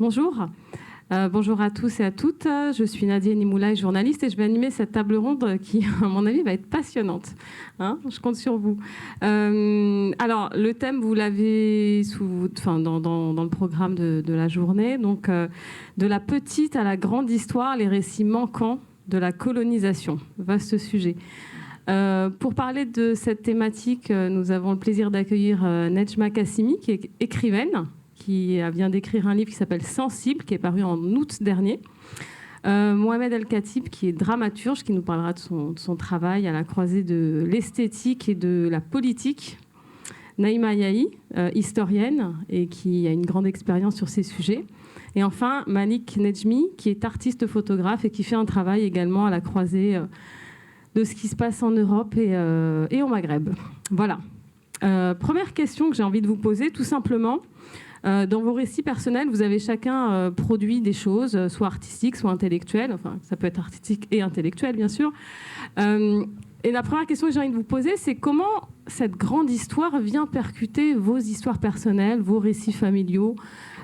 Bonjour. Bonjour à tous et à toutes. Je suis Nadia Nimoulaï, journaliste, et je vais animer cette table ronde qui, à mon avis, va être passionnante. Je compte sur vous. Alors, le thème, vous l'avez dans le programme de la journée. Donc, de la petite à la grande histoire, les récits manquants de la colonisation. Vaste sujet. Pour parler de cette thématique, nous avons le plaisir d'accueillir Nedjma Kassimi, qui est écrivaine, qui vient d'écrire un livre qui s'appelle Sensible, qui est paru en août dernier. Mohamed El-Khatib, qui est dramaturge, qui nous parlera de son travail à la croisée de l'esthétique et de la politique. Naïma Yahi, historienne, et qui a une grande expérience sur ces sujets. Et enfin, Malik Nedjmi, qui est artiste photographe et qui fait un travail également à la croisée de ce qui se passe en Europe et au Maghreb. Voilà. Première question que j'ai envie de vous poser, tout simplement. Dans vos récits personnels, vous avez chacun produit des choses, soit artistiques, soit intellectuelles. Enfin, ça peut être artistique et intellectuel, bien sûr. Et la première question que j'ai envie de vous poser, c'est comment cette grande histoire vient percuter vos histoires personnelles, vos récits familiaux,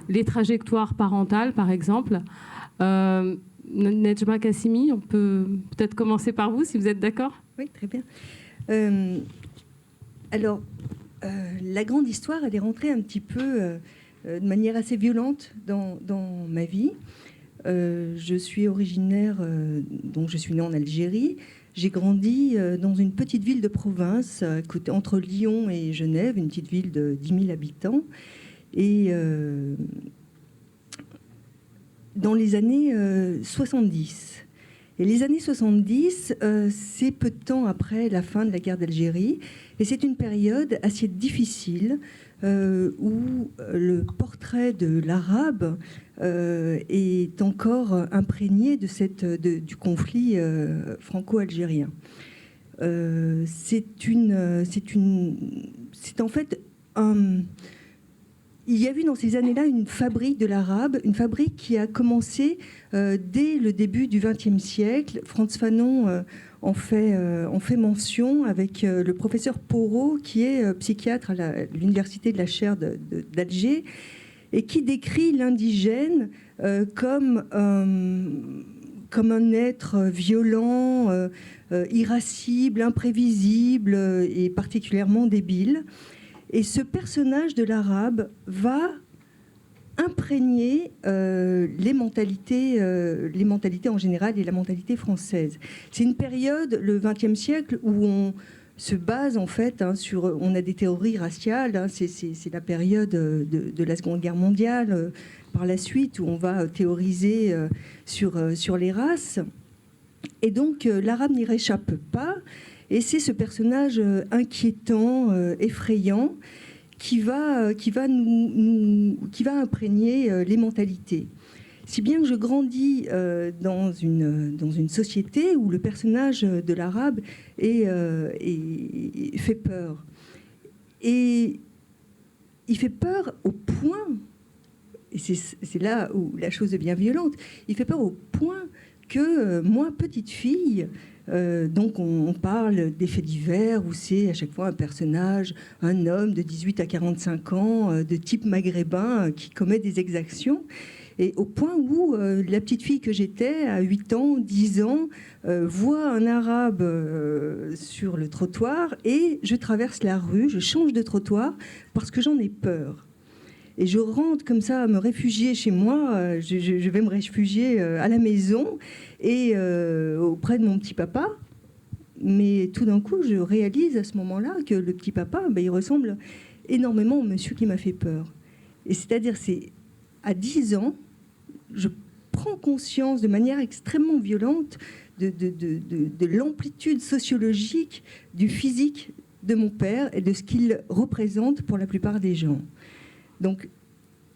les trajectoires parentales, par exemple. Nedjma Kassimi, on peut peut-être commencer par vous, si vous êtes d'accord. Oui, très bien. La grande histoire, elle est rentrée un petit peu de manière assez violente dans ma vie. Je suis originaire, donc je suis née en Algérie. J'ai grandi dans une petite ville de province, entre Lyon et Genève, une petite ville de 10 000 habitants. Et dans les années 70. Et les années 70, c'est peu de temps après la fin de la guerre d'Algérie. Et c'est une période assez difficile où le portrait de l'arabe est encore imprégné du conflit franco-algérien. C'est en fait il y a eu dans ces années-là une fabrique de l'arabe, une fabrique qui a commencé dès le début du XXe siècle. Frantz Fanon en fait mention avec le professeur Porot, qui est psychiatre à l'université de la chaire d'Alger, et qui décrit l'indigène comme un être violent, irascible, imprévisible et particulièrement débile. Et ce personnage de l'arabe va imprégner les mentalités en général et la mentalité française. C'est une période, le XXe siècle, où on se base en fait sur... On a des théories raciales, c'est la période de la Seconde Guerre mondiale, par la suite, où on va théoriser sur les races. Et donc l'arabe n'y réchappe pas. Et c'est ce personnage inquiétant, effrayant, qui va imprégner les mentalités. Si bien que je grandis dans une société où le personnage de l'arabe fait peur. Et il fait peur au point, et c'est là où la chose devient violente, il fait peur au point que moi, petite fille... donc on parle des faits divers où c'est à chaque fois un personnage, un homme de 18 à 45 ans, de type maghrébin, qui commet des exactions. Et au point où la petite fille que j'étais, à 8 ans, 10 ans, voit un arabe sur le trottoir et je traverse la rue, je change de trottoir parce que j'en ai peur. Et je rentre comme ça à me réfugier chez moi, je vais me réfugier à la maison et auprès de mon petit papa. Mais tout d'un coup, je réalise à ce moment-là que le petit papa, il ressemble énormément au monsieur qui m'a fait peur. Et c'est-à-dire, c'est à 10 ans, je prends conscience de manière extrêmement violente de l'amplitude sociologique du physique de mon père et de ce qu'il représente pour la plupart des gens. Donc,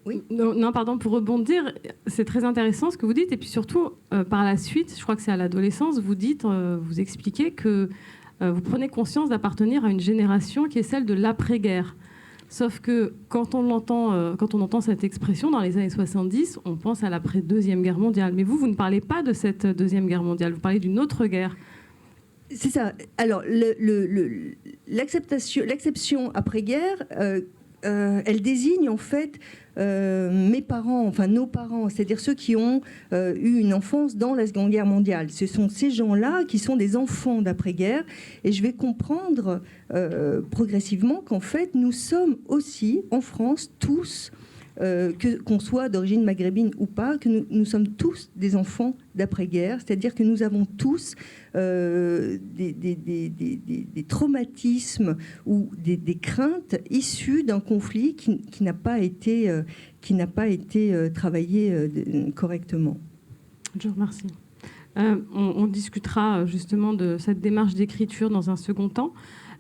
oui. Non, pardon, pour rebondir, c'est très intéressant ce que vous dites. Et puis surtout, par la suite, je crois que c'est à l'adolescence, vous expliquez que vous prenez conscience d'appartenir à une génération qui est celle de l'après-guerre. Sauf que quand on entend cette expression dans les années 70, on pense à l'après-deuxième guerre mondiale. Mais vous ne parlez pas de cette deuxième guerre mondiale, vous parlez d'une autre guerre. C'est ça. Alors, l'acception après-guerre... elle désigne en fait mes parents, enfin nos parents, c'est-à-dire ceux qui ont eu une enfance dans la Seconde Guerre mondiale. Ce sont ces gens-là qui sont des enfants d'après-guerre. Et je vais comprendre progressivement qu'en fait, nous sommes aussi, en France, tous, qu'on soit d'origine maghrébine ou pas, que nous sommes tous des enfants d'après-guerre, c'est-à-dire que nous avons tous des traumatismes ou des craintes issues d'un conflit qui n'a pas été travaillé correctement. Je vous remercie. On discutera justement de cette démarche d'écriture dans un second temps.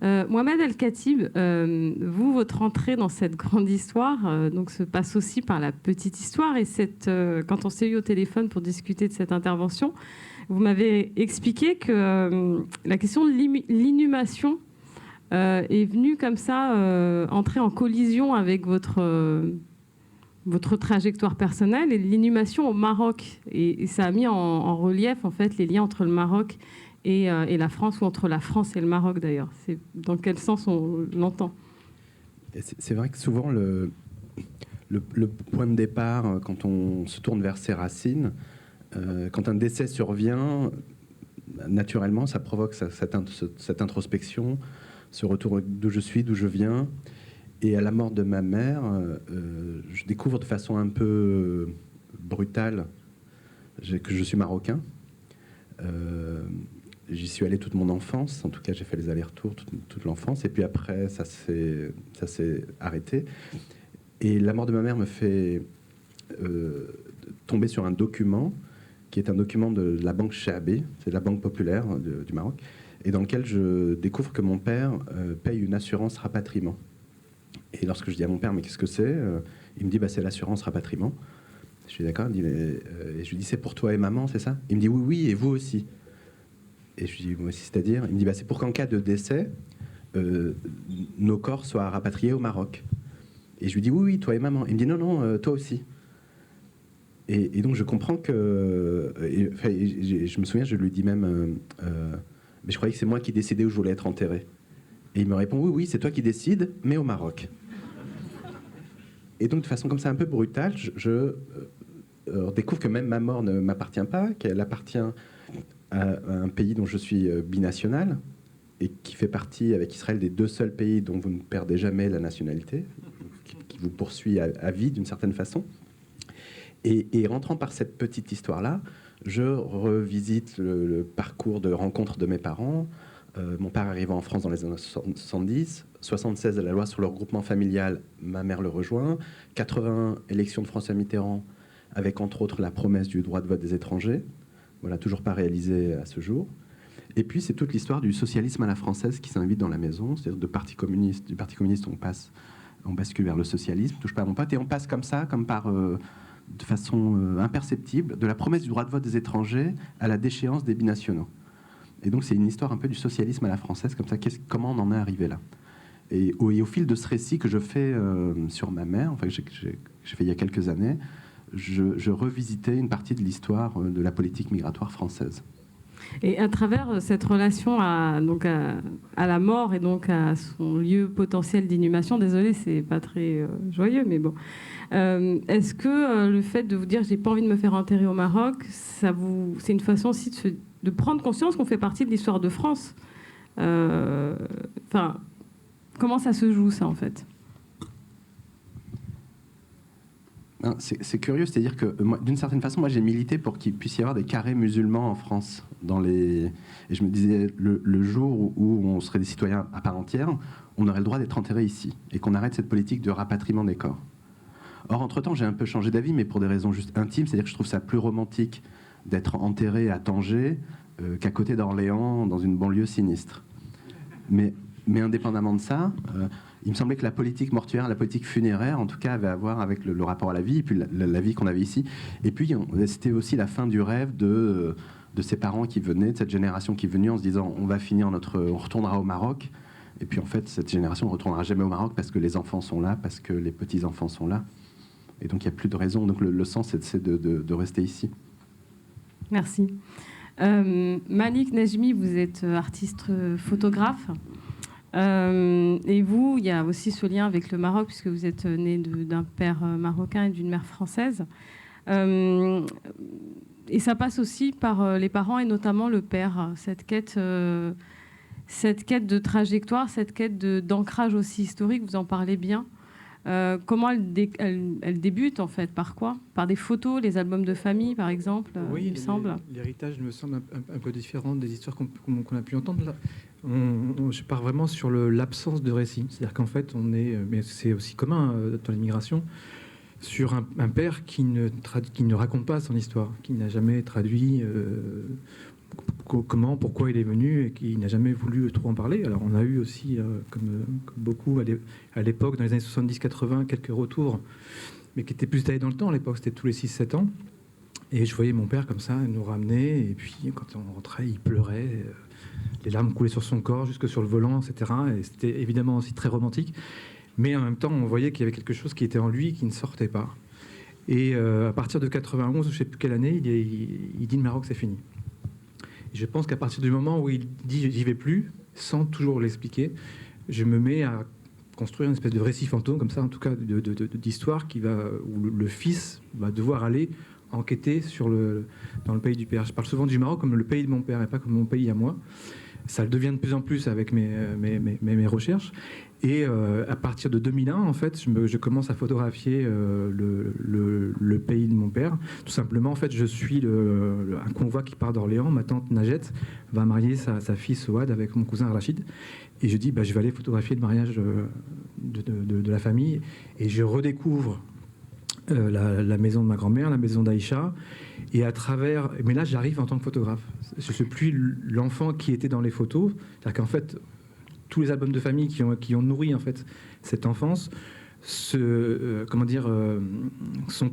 Mohamed El-Khatib, vous, votre entrée dans cette grande histoire donc se passe aussi par la petite histoire. Et quand on s'est eu au téléphone pour discuter de cette intervention, vous m'avez expliqué que la question de l'inhumation est venue comme ça, entrer en collision avec votre trajectoire personnelle et l'inhumation au Maroc. Et ça a mis en relief en fait les liens entre le Maroc et la France, ou entre la France et le Maroc d'ailleurs. C'est dans quel sens on l'entend? C'est vrai que souvent le point de départ, quand on se tourne vers ses racines, quand un décès survient, naturellement ça provoque cette introspection, ce retour d'où je suis, d'où je viens. Et à la mort de ma mère, je découvre de façon un peu brutale que je suis marocain. J'y suis allé toute mon enfance, en tout cas j'ai fait les allers-retours toute l'enfance, et puis après ça s'est arrêté. Et la mort de ma mère me fait tomber sur un document qui est un document de la banque Chaabé, c'est la banque populaire du Maroc, et dans lequel je découvre que mon père paye une assurance rapatriement. Et lorsque je dis à mon père, mais qu'est-ce que c'est? Il me dit, c'est l'assurance rapatriement. Je suis d'accord, et je lui dis, c'est pour toi et maman, c'est ça? Il me dit, oui, oui, et vous aussi. Et je lui dis, moi aussi, c'est-à-dire? Il me dit, c'est pour qu'en cas de décès, nos corps soient rapatriés au Maroc. Et je lui dis, oui, oui, toi et maman. Il me dit, non, non, toi aussi. Et donc je comprends que... je me souviens, je lui dis même, mais je croyais que c'est moi qui décidais où je voulais être enterré. Et il me répond, oui, oui, c'est toi qui décides, mais au Maroc. Et donc, de façon comme ça, un peu brutale, je découvre que même ma mort ne m'appartient pas, qu'elle appartient à un pays dont je suis binational, et qui fait partie, avec Israël, des 2 seuls pays dont vous ne perdez jamais la nationalité, qui vous poursuit à vie, d'une certaine façon. Et rentrant par cette petite histoire-là, je revisite le parcours de rencontre de mes parents. Mon père arrivant en France dans les années 70, 76 la loi sur le regroupement familial, ma mère le rejoint, 80 élections de François Mitterrand, avec entre autres la promesse du droit de vote des étrangers, voilà, toujours pas réalisé à ce jour. Et puis c'est toute l'histoire du socialisme à la française qui s'invite dans la maison, c'est-à-dire du Parti communiste on bascule vers le socialisme, touche pas à mon pote, et on passe comme ça, comme par de façon imperceptible, de la promesse du droit de vote des étrangers à la déchéance des binationaux. Et donc c'est une histoire un peu du socialisme à la française, comme ça, comment on en est arrivé là. Et au fil de ce récit que je fais sur ma mère, enfin que j'ai fait il y a quelques années, je revisitais une partie de l'histoire de la politique migratoire française. Et à travers cette relation à la mort et donc à son lieu potentiel d'inhumation, désolé, c'est pas très joyeux, mais bon. Est-ce que le fait de vous dire j'ai pas envie de me faire enterrer au Maroc, c'est une façon aussi de prendre conscience qu'on fait partie de l'histoire de France? Comment ça se joue ça en fait? C'est curieux, c'est-à-dire que d'une certaine façon, moi j'ai milité pour qu'il puisse y avoir des carrés musulmans en France. Et je me disais, le jour où on serait des citoyens à part entière, on aurait le droit d'être enterrés ici, et qu'on arrête cette politique de rapatriement des corps. Or, entre-temps, j'ai un peu changé d'avis, mais pour des raisons juste intimes, c'est-à-dire que je trouve ça plus romantique d'être enterré à Tanger qu'à côté d'Orléans, dans une banlieue sinistre. Mais indépendamment de ça... il me semblait que la politique mortuaire, la politique funéraire, en tout cas, avait à voir avec le rapport à la vie, et puis la vie qu'on avait ici. Et puis, c'était aussi la fin du rêve de ces parents qui venaient, de cette génération qui est venue en se disant on retournera au Maroc. Et puis, en fait, cette génération ne retournera jamais au Maroc parce que les enfants sont là, parce que les petits-enfants sont là. Et donc, il n'y a plus de raison. Donc, le sens, c'est de rester ici. Merci. Malik Najmi, vous êtes artiste photographe. Et vous, il y a aussi ce lien avec le Maroc, puisque vous êtes né d'un père marocain et d'une mère française. Et ça passe aussi par les parents et notamment le père, cette quête de trajectoire, cette quête d'ancrage aussi historique, vous en parlez bien. Comment elle débute en fait? Par quoi? Par des photos, les albums de famille par exemple, oui, il me semble. L'héritage me semble un peu différent des histoires qu'on a pu entendre là. Je pars vraiment sur l'absence de récit. C'est-à-dire qu'en fait, mais c'est aussi commun dans l'immigration, sur un père qui ne raconte pas son histoire, qui n'a jamais traduit comment, pourquoi il est venu et qui n'a jamais voulu trop en parler. Alors on a eu aussi, comme beaucoup à l'époque, dans les années 70-80, quelques retours, mais qui étaient plus taillés dans le temps. À l'époque, c'était tous les 6-7 ans. Et je voyais mon père comme ça nous ramener, et puis quand on rentrait, il pleurait, les larmes coulaient sur son corps, jusque sur le volant, etc. Et c'était évidemment aussi très romantique. Mais en même temps, on voyait qu'il y avait quelque chose qui était en lui qui ne sortait pas. Et à partir de 91, je ne sais plus quelle année, il dit le Maroc, c'est fini. Et je pense qu'à partir du moment où il dit j'y vais plus, sans toujours l'expliquer, je me mets à construire une espèce de récit fantôme, comme ça en tout cas, d'histoire où le fils va devoir aller enquêter dans le pays du père. Je parle souvent du Maroc comme le pays de mon père et pas comme mon pays à moi. Ça le devient de plus en plus avec mes recherches. Et à partir de 2001, en fait, je commence à photographier le pays de mon père. Tout simplement, en fait, je suis un convoi qui part d'Orléans. Ma tante Najet va marier sa fille Souad avec mon cousin Rachid. Et je dis, je vais aller photographier le mariage de la famille. Et je redécouvre la maison de ma grand-mère, la maison d'Aïcha. Et à travers... Mais là, j'arrive en tant que photographe. Je ne suis plus l'enfant qui était dans les photos. C'est-à-dire qu'en fait, tous les albums de famille qui ont nourri en fait cette enfance sont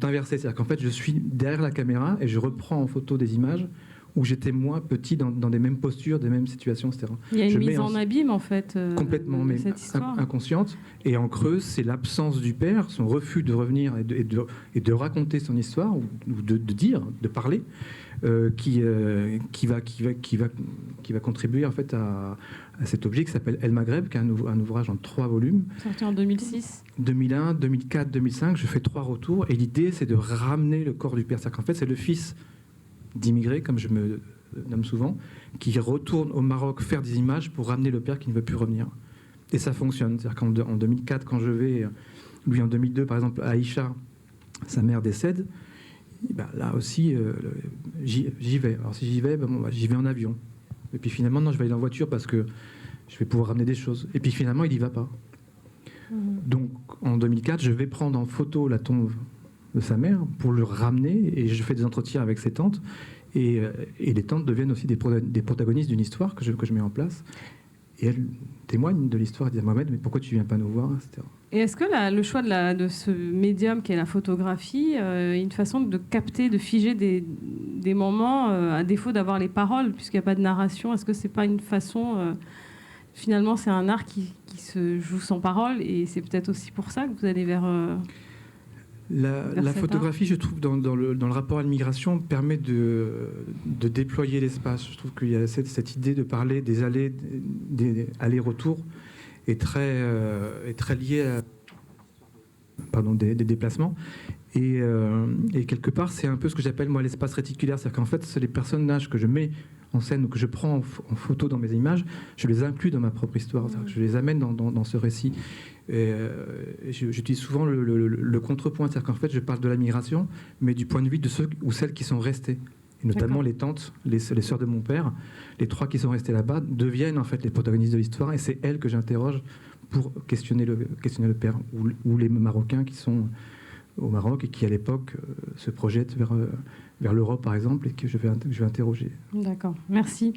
inversés. C'est-à-dire qu'en fait, je suis derrière la caméra et je reprends en photo des images où j'étais moi petit dans des mêmes postures, des mêmes situations, etc. Il y a une mise en abîme en fait complètement, mais cette histoire. Inconsciente. Et en creux, c'est l'absence du père, son refus de revenir et de raconter son histoire ou de dire, de parler, qui va contribuer en fait à cet objet qui s'appelle El Maghreb, qui est un ouvrage en 3 volumes. Sorti en 2006. 2001, 2004, 2005. Je fais 3 retours et l'idée, c'est de ramener le corps du père. C'est-à-dire qu'en fait, c'est le fils d'immigrés, comme je me nomme souvent, qui retourne au Maroc faire des images pour ramener le père qui ne veut plus revenir. Et ça fonctionne. C'est-à-dire qu'en 2004, quand je vais, lui en 2002, par exemple, Aïcha, sa mère décède, là aussi, j'y vais. Alors si j'y vais, j'y vais en avion. Et puis finalement, non, je vais aller en voiture parce que je vais pouvoir ramener des choses. Et puis finalement, il n'y va pas. Donc en 2004, je vais prendre en photo la tombe de sa mère pour le ramener et je fais des entretiens avec ses tantes et les tantes deviennent aussi des protagonistes d'une histoire que je mets en place et elles témoignent de l'histoire et disent Mohamed, mais pourquoi tu viens pas nous voir, etc. Et est-ce que le choix de ce médium qui est la photographie est une façon de capter, de figer des moments à défaut d'avoir les paroles puisqu'il n'y a pas de narration? Est-ce que c'est pas une façon finalement c'est un art qui se joue sans parole et c'est peut-être aussi pour ça que vous allez vers la photographie, je trouve, dans le rapport à l'immigration, permet de déployer l'espace. Je trouve qu'il y a cette idée de parler des allers-retours est très liée à des déplacements. Et quelque part, c'est un peu ce que j'appelle, moi, l'espace réticulaire. C'est-à-dire qu'en fait, c'est les personnages que je mets en scène ou que je prends en photo dans mes images, je les inclus dans ma propre histoire. C'est-à-dire que je les amène dans ce récit. J'utilise souvent le contrepoint. C'est-à-dire qu'en fait, je parle de la migration, mais du point de vue de ceux ou celles qui sont restés. Et notamment les tantes, les sœurs de mon père, les 3 qui sont restées là-bas, deviennent en fait les protagonistes de l'histoire. Et c'est elles que j'interroge pour questionner le père. Ou les Marocains qui sont au Maroc et qui, à l'époque, se projettent vers l'Europe, par exemple, et que je vais interroger. D'accord, merci.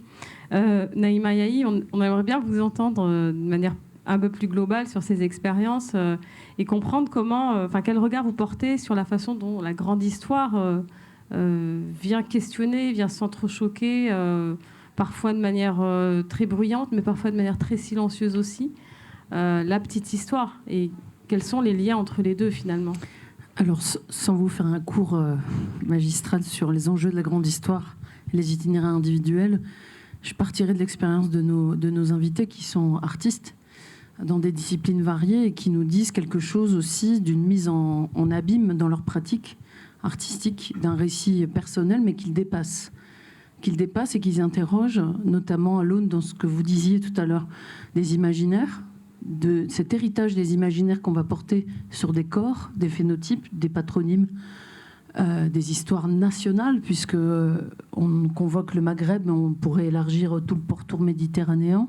Naïma Yahi, on aimerait bien vous entendre de manière un peu plus globale sur ces expériences et comprendre quel regard vous portez sur la façon dont la grande histoire vient questionner, vient s'entrechoquer, parfois de manière très bruyante, mais parfois de manière très silencieuse aussi, la petite histoire. Et quels sont les liens entre les deux, finalement ? Alors, sans vous faire un cours magistral sur les enjeux de la grande histoire, les itinéraires individuels, je partirai de l'expérience de nos invités qui sont artistes dans des disciplines variées et qui nous disent quelque chose aussi d'une mise en abîme dans leur pratique artistique, d'un récit personnel, mais qu'ils dépassent et qu'ils interrogent, notamment à l'aune dans ce que vous disiez tout à l'heure, des imaginaires, de cet héritage des imaginaires qu'on va porter sur des corps, des phénotypes, des patronymes, des histoires nationales, puisque on convoque le Maghreb, mais on pourrait élargir tout le pourtour méditerranéen.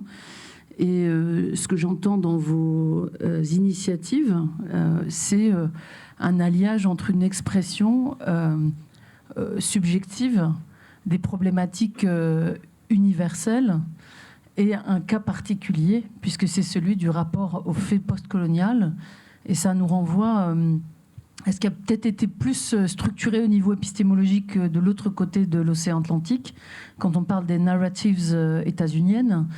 Et ce que j'entends dans vos initiatives, c'est un alliage entre une expression subjective des problématiques universelles et un cas particulier, puisque c'est celui du rapport au fait postcolonial. Et ça nous renvoie à ce qui a peut-être été plus structuré au niveau épistémologique de l'autre côté de l'océan Atlantique, quand on parle des narratives états-uniennes,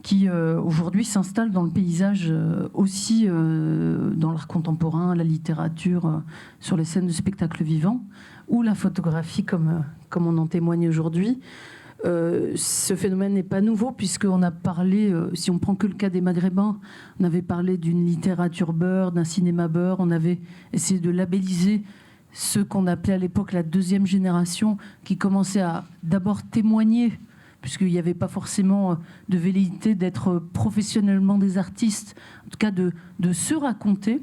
qui aujourd'hui s'installent dans le paysage aussi dans l'art contemporain, la littérature, sur les scènes de spectacle vivant, ou la photographie, comme on en témoigne aujourd'hui. Ce phénomène n'est pas nouveau, puisqu'on a parlé, si on prend que le cas des Maghrébins, on avait parlé d'une littérature beurre, d'un cinéma beurre, on avait essayé de labelliser ce qu'on appelait à l'époque la deuxième génération, qui commençait à d'abord témoigner, puisqu'il n'y avait pas forcément de velléité d'être professionnellement des artistes, en tout cas de se raconter.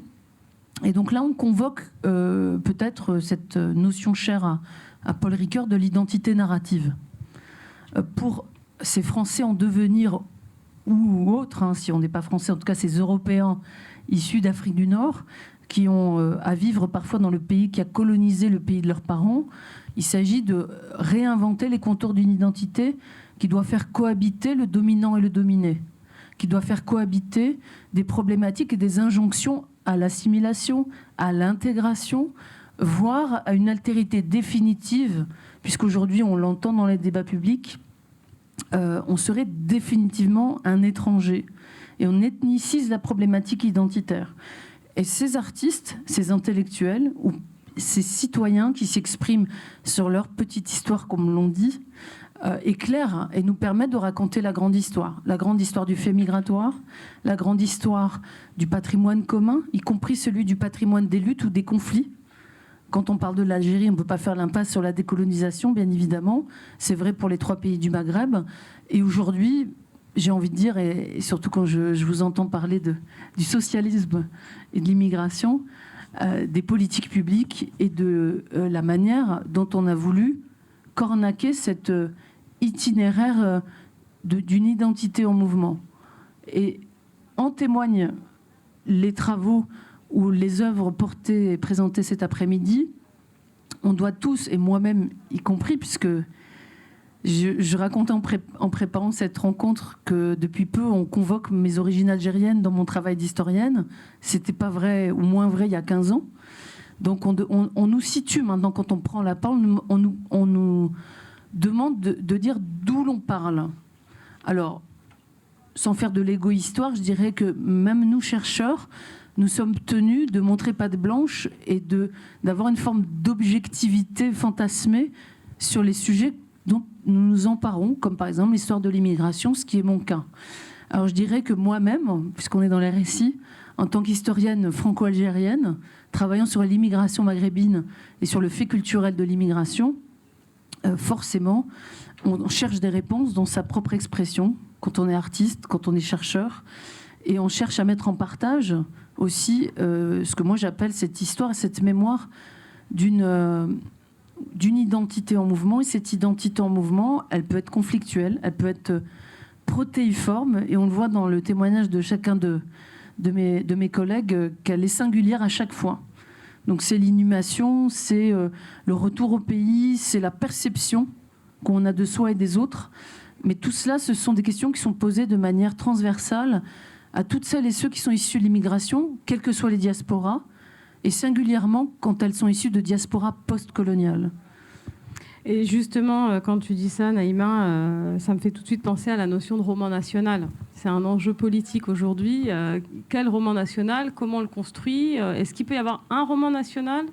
Et donc là, on convoque peut-être cette notion chère à Paul Ricoeur de l'identité narrative. Pour ces Français en devenir ou autres, si on n'est pas Français, en tout cas ces Européens issus d'Afrique du Nord, qui ont à vivre parfois dans le pays qui a colonisé le pays de leurs parents, il s'agit de réinventer les contours d'une identité qui doit faire cohabiter le dominant et le dominé, qui doit faire cohabiter des problématiques et des injonctions à l'assimilation, à l'intégration, voire à une altérité définitive, puisqu'aujourd'hui, on l'entend dans les débats publics, on serait définitivement un étranger. Et on ethnicise la problématique identitaire. Et ces artistes, ces intellectuels, ou ces citoyens qui s'expriment sur leur petite histoire, comme l'on dit, éclairent et nous permettent de raconter la grande histoire du fait migratoire, la grande histoire du patrimoine commun, y compris celui du patrimoine des luttes ou des conflits. Quand on parle de l'Algérie, on ne peut pas faire l'impasse sur la décolonisation, bien évidemment. C'est vrai pour les 3 pays du Maghreb. Et aujourd'hui, j'ai envie de dire, et surtout quand je vous entends parler du socialisme et de l'immigration, des politiques publiques et de la manière dont on a voulu cornaquer cet itinéraire d'une identité en mouvement. Et en témoignent les travaux ou les œuvres portées et présentées cet après-midi. On doit tous, et moi-même y compris, puisque je racontais en préparant cette rencontre que depuis peu, on convoque mes origines algériennes dans mon travail d'historienne. C'était pas vrai, ou moins vrai, il y a 15 ans. Donc on nous situe maintenant, quand on prend la parole, on nous demande de dire d'où l'on parle. Alors, sans faire de l'égo-histoire, je dirais que même nous, chercheurs, nous sommes tenus de montrer patte blanche et d'avoir une forme d'objectivité fantasmée sur les sujets dont nous nous emparons, comme par exemple l'histoire de l'immigration, ce qui est mon cas. Alors je dirais que moi-même, puisqu'on est dans les récits, en tant qu'historienne franco-algérienne, travaillant sur l'immigration maghrébine et sur le fait culturel de l'immigration, forcément, on cherche des réponses dans sa propre expression, quand on est artiste, quand on est chercheur, et on cherche à mettre en partage aussi ce que moi j'appelle cette histoire et cette mémoire d'une identité en mouvement. Et cette identité en mouvement, elle peut être conflictuelle, elle peut être protéiforme, et on le voit dans le témoignage de chacun de mes collègues qu'elle est singulière à chaque fois. Donc c'est l'inhumation, c'est le retour au pays, c'est la perception qu'on a de soi et des autres. Mais tout cela, ce sont des questions qui sont posées de manière transversale à toutes celles et ceux qui sont issus de l'immigration, quelles que soient les diasporas, et singulièrement quand elles sont issues de diasporas post-coloniales. Et justement, quand tu dis ça, Naïma, ça me fait tout de suite penser à la notion de roman national. C'est un enjeu politique aujourd'hui. Quel roman national? Comment on le construit? Est-ce qu'il peut y avoir un roman national?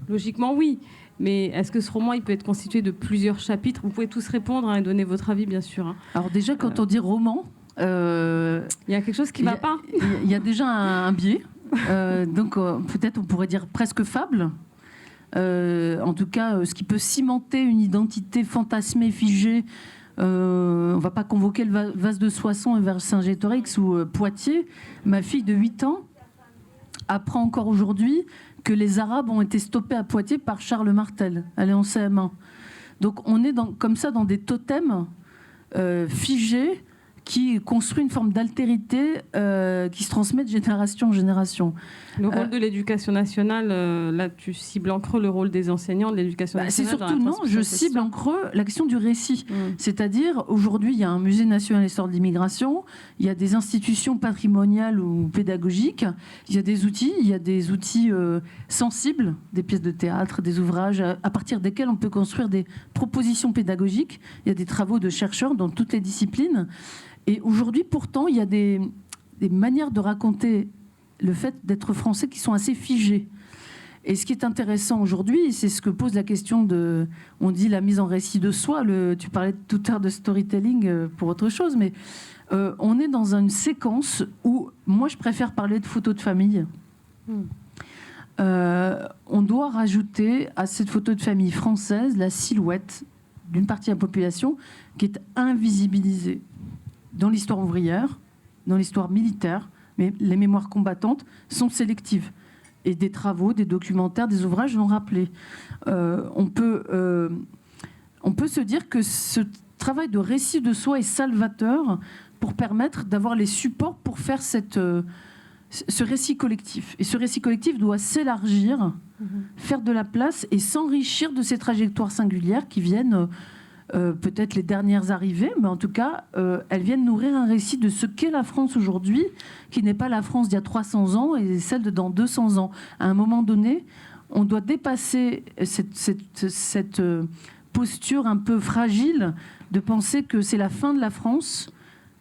Logiquement, oui. Mais est-ce que ce roman, il peut être constitué de plusieurs chapitres? Vous pouvez tous répondre et donner votre avis, bien sûr. Alors déjà, quand on dit roman, Il y a quelque chose qui ne va pas. Il y a déjà un biais. Donc peut-être on pourrait dire presque fable. En tout cas, ce qui peut cimenter une identité fantasmée, figée. On ne va pas convoquer le vase de Soissons et Vercingétorix ou Poitiers. Ma fille de 8 ans apprend encore aujourd'hui que les Arabes ont été stoppés à Poitiers par Charles Martel. Elle est en CM1. Donc on est comme ça dans des totems figés qui construit une forme d'altérité qui se transmet de génération en génération. Le rôle de l'éducation nationale, là tu cibles en creux le rôle des enseignants de l'éducation nationale. C'est surtout, non, je cible en creux la question du récit. C'est-à-dire, aujourd'hui, il y a un musée national d'histoire de l'immigration, il y a des institutions patrimoniales ou pédagogiques, il y a des outils sensibles, des pièces de théâtre, des ouvrages à partir desquels on peut construire des propositions pédagogiques. Il y a des travaux de chercheurs dans toutes les disciplines. Et aujourd'hui, pourtant, il y a des manières de raconter le fait d'être français qui sont assez figées. Et ce qui est intéressant aujourd'hui, c'est ce que pose la question de, on dit la mise en récit de soi. Tu parlais tout à l'heure de storytelling pour autre chose, mais on est dans une séquence où, moi, je préfère parler de photos de famille. On doit rajouter à cette photo de famille française la silhouette d'une partie de la population qui est invisibilisée dans l'histoire ouvrière, dans l'histoire militaire, mais les mémoires combattantes sont sélectives. Et des travaux, des documentaires, des ouvrages l'ont rappelé. On peut se dire que ce travail de récit de soi est salvateur pour permettre d'avoir les supports pour faire ce récit collectif. Et ce récit collectif doit s'élargir, faire de la place et s'enrichir de ces trajectoires singulières qui viennent... peut-être les dernières arrivées, mais en tout cas, elles viennent nourrir un récit de ce qu'est la France aujourd'hui, qui n'est pas la France d'il y a 300 ans et celle de dans 200 ans. À un moment donné, on doit dépasser cette posture un peu fragile de penser que c'est la fin de la France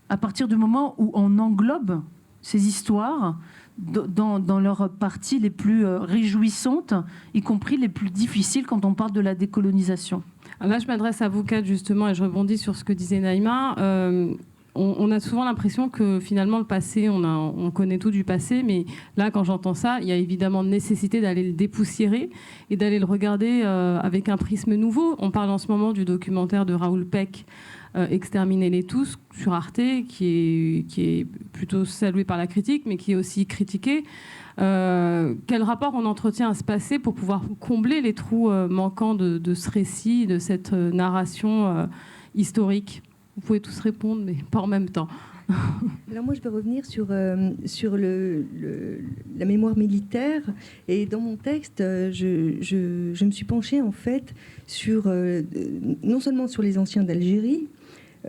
à partir du moment où on englobe ces histoires dans leurs parties les plus réjouissantes, y compris les plus difficiles quand on parle de la décolonisation. Alors là, je m'adresse à vous quatre, justement, et je rebondis sur ce que disait Naïma. On a souvent l'impression que, finalement, le passé, on connaît tout du passé, mais là, quand j'entends ça, il y a évidemment nécessité d'aller le dépoussiérer et d'aller le regarder avec un prisme nouveau. On parle en ce moment du documentaire de Raoul Peck, Exterminez-les tous, sur Arte, qui est plutôt salué par la critique, mais qui est aussi critiqué. Quel rapport on entretient à ce passé pour pouvoir combler les trous manquants de ce récit, de cette narration historique? Vous pouvez tous répondre, mais pas en même temps. Alors moi, je vais revenir sur la mémoire militaire. Et dans mon texte, je me suis penchée, en fait, non seulement sur les anciens d'Algérie,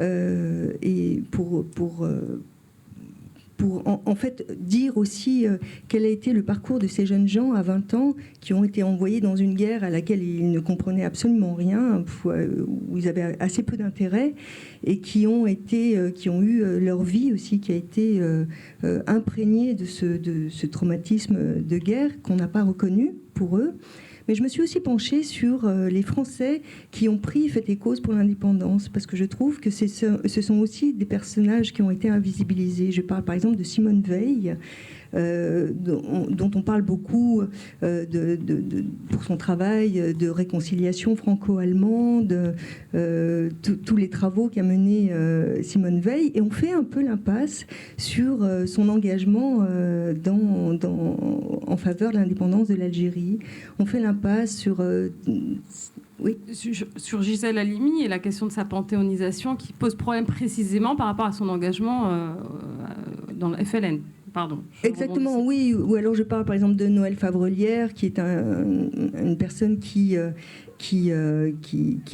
et pour en fait dire aussi quel a été le parcours de ces jeunes gens à 20 ans qui ont été envoyés dans une guerre à laquelle ils ne comprenaient absolument rien, où ils avaient assez peu d'intérêt, et qui ont eu leur vie aussi qui a été imprégnée de ce traumatisme de guerre qu'on n'a pas reconnu pour eux. Mais je me suis aussi penchée sur les Français qui ont pris fait et cause pour l'indépendance, parce que je trouve que ce sont aussi des personnages qui ont été invisibilisés. Je parle par exemple de Simone Veil, dont on parle beaucoup pour son travail de réconciliation franco-allemande, tous les travaux qu'a menés Simone Veil, et on fait un peu l'impasse sur son engagement en faveur de l'indépendance de l'Algérie. On fait l'impasse sur... Oui. Sur Gisèle Halimi et la question de sa panthéonisation qui pose problème précisément par rapport à son engagement dans le FLN. Pardon. Exactement, oui. Ou alors je parle par exemple de Noël Favrelière, qui est une personne qui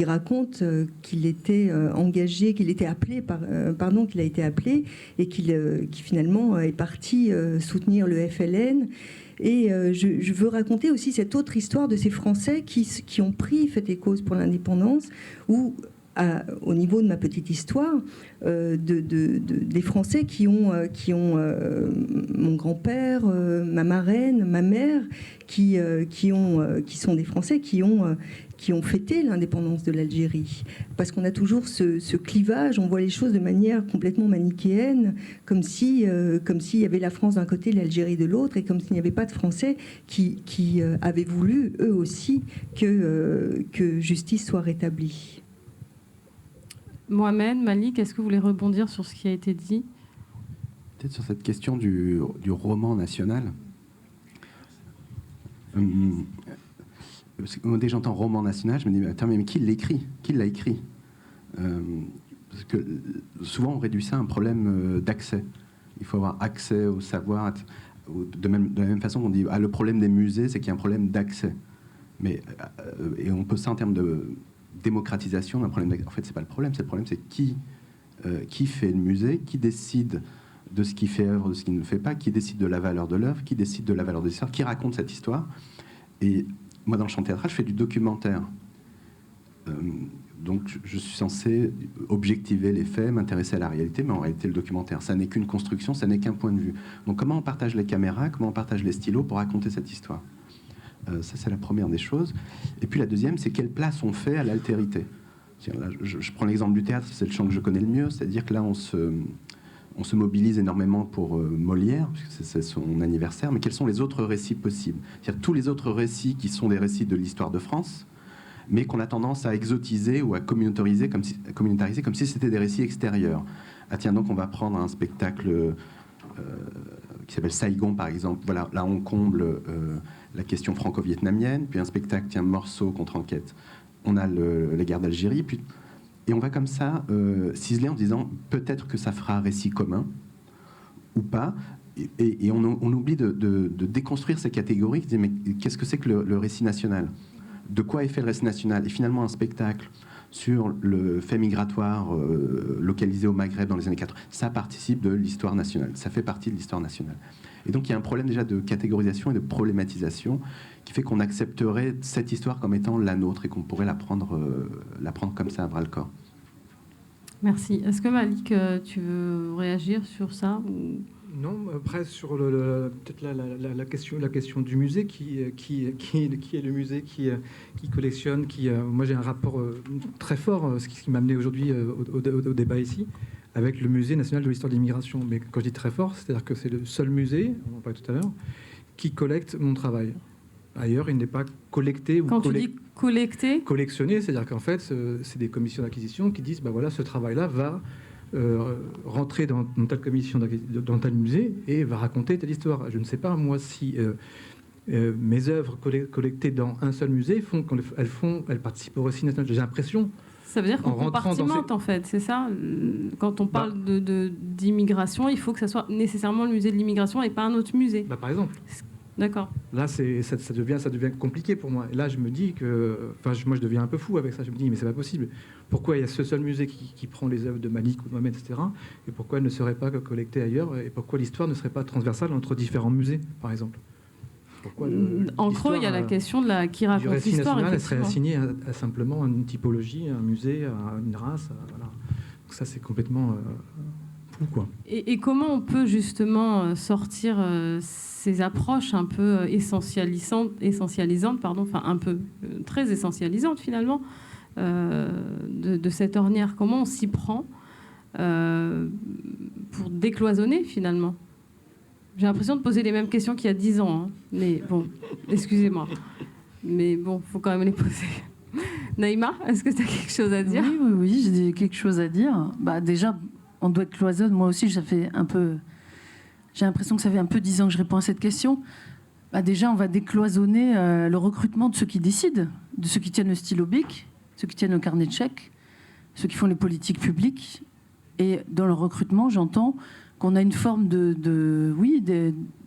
raconte qu'il était engagé, qu'il était appelé, qu'il a été appelé, et qui finalement est parti soutenir le FLN. Et je veux raconter aussi cette autre histoire de ces Français qui ont pris fait et cause pour l'indépendance, où au niveau de ma petite histoire, des Français qui ont mon grand-père, ma marraine, ma mère, qui sont des Français qui ont fêté l'indépendance de l'Algérie. Parce qu'on a toujours ce clivage, on voit les choses de manière complètement manichéenne, comme s'il y avait la France d'un côté et l'Algérie de l'autre, et comme s'il n'y avait pas de Français qui avaient voulu, eux aussi, que justice soit rétablie. Mohamed, Malik, est-ce que vous voulez rebondir sur ce qui a été dit ? Peut-être sur cette question du roman national. Dès que j'entends roman national, je me dis, attends, mais qui l'écrit ? Qui l'a écrit ? Parce que souvent, on réduit ça à un problème d'accès. Il faut avoir accès au savoir. De la même façon qu'on dit, le problème des musées, c'est qu'il y a un problème d'accès. Et on pose ça en termes de démocratisation d'un problème d'accès. En fait, c'est pas le problème. Le problème, c'est qui fait le musée, qui décide de ce qui fait œuvre, de ce qui ne le fait pas, qui décide de la valeur de l'œuvre, qui décide de la valeur de l'histoire, qui raconte cette histoire. Et moi, dans le champ théâtral, je fais du documentaire. Donc, je suis censé objectiver les faits, m'intéresser à la réalité, mais en réalité, le documentaire, ça n'est qu'une construction, ça n'est qu'un point de vue. Donc, comment on partage les caméras, comment on partage les stylos pour raconter cette histoire ? Ça, c'est la première des choses. Et puis, la deuxième, c'est quelle place on fait à l'altérité. Là, je prends l'exemple du théâtre, c'est le champ que je connais le mieux, c'est-à-dire que là, on se mobilise énormément pour Molière, puisque c'est son anniversaire, mais quels sont les autres récits possibles ? C'est-à-dire tous les autres récits qui sont des récits de l'histoire de France, mais qu'on a tendance à exotiser ou à communautariser comme si c'était des récits extérieurs. Ah tiens, donc on va prendre un spectacle qui s'appelle Saigon, par exemple. Voilà, là on comble la question franco-vietnamienne, puis un spectacle, tiens, Morceau contre Enquête. On a la guerre d'Algérie, puis... Et on va comme ça ciseler en disant peut-être que ça fera récit commun ou pas. Et on oublie de déconstruire ces catégories. Qui disent, mais qu'est-ce que c'est que le récit national ? De quoi est fait le récit national ? Et finalement, un spectacle sur le fait migratoire localisé au Maghreb dans les années 80, ça participe de l'histoire nationale. Ça fait partie de l'histoire nationale. Et donc, il y a un problème déjà de catégorisation et de problématisation qui fait qu'on accepterait cette histoire comme étant la nôtre et qu'on pourrait la prendre comme ça à bras-le-corps. Merci. Est-ce que Malik, tu veux réagir sur ça ou... Non, après, sur peut-être la question du musée, qui est le musée qui collectionne, moi j'ai un rapport très fort, ce qui m'a amené aujourd'hui au débat ici, avec le Musée national de l'histoire de l'immigration. Mais quand je dis très fort, c'est-à-dire que c'est le seul musée, on en parlait tout à l'heure, qui collecte mon travail. Ailleurs, il n'est pas collecté ou quand tu dis collecté, collectionné, c'est-à-dire qu'en fait, c'est des commissions d'acquisition qui disent, voilà, ce travail-là va rentrer dans telle commission, dans tel musée, et va raconter telle histoire. Je ne sais pas, moi, si mes œuvres collectées dans un seul musée elles participent au récit national. J'ai l'impression... Ça veut dire qu'on compartimente, en fait, c'est ça ? Quand on parle d'immigration, il faut que ça soit nécessairement le musée de l'immigration et pas un autre musée. Par exemple. D'accord. Là, ça devient compliqué pour moi. Et là, je me dis que... moi, je deviens un peu fou avec ça. Je me dis, mais c'est pas possible. Pourquoi il y a ce seul musée qui prend les œuvres de Malik ou de Mohamed, etc. Et pourquoi elles ne seraient pas collectées ailleurs ? Et pourquoi l'histoire ne serait pas transversale entre différents musées, par exemple ? En creux, il y a la question de qui raconte l'histoire. l'histoire. Elle serait assignée à simplement une typologie, un musée, à une race. Voilà. Donc ça, c'est complètement fou, quoi. Et comment on peut justement sortir ces approches un peu essentialisantes, un peu très essentialisantes finalement, de cette ornière ? Comment on s'y prend pour décloisonner finalement ? J'ai l'impression de poser les mêmes questions qu'il y a 10 ans, hein. Mais bon, excusez-moi. Mais bon, il faut quand même les poser. Naïma, est-ce que tu as quelque chose à dire ? Oui, j'ai quelque chose à dire. Déjà, on doit cloisonner. Moi aussi, j'ai l'impression que ça fait un peu 10 ans que je réponds à cette question. Déjà, on va décloisonner le recrutement de ceux qui décident, de ceux qui tiennent le stylo bic, ceux qui tiennent le carnet de chèques, ceux qui font les politiques publiques. Et dans le recrutement, j'entends qu'on a une forme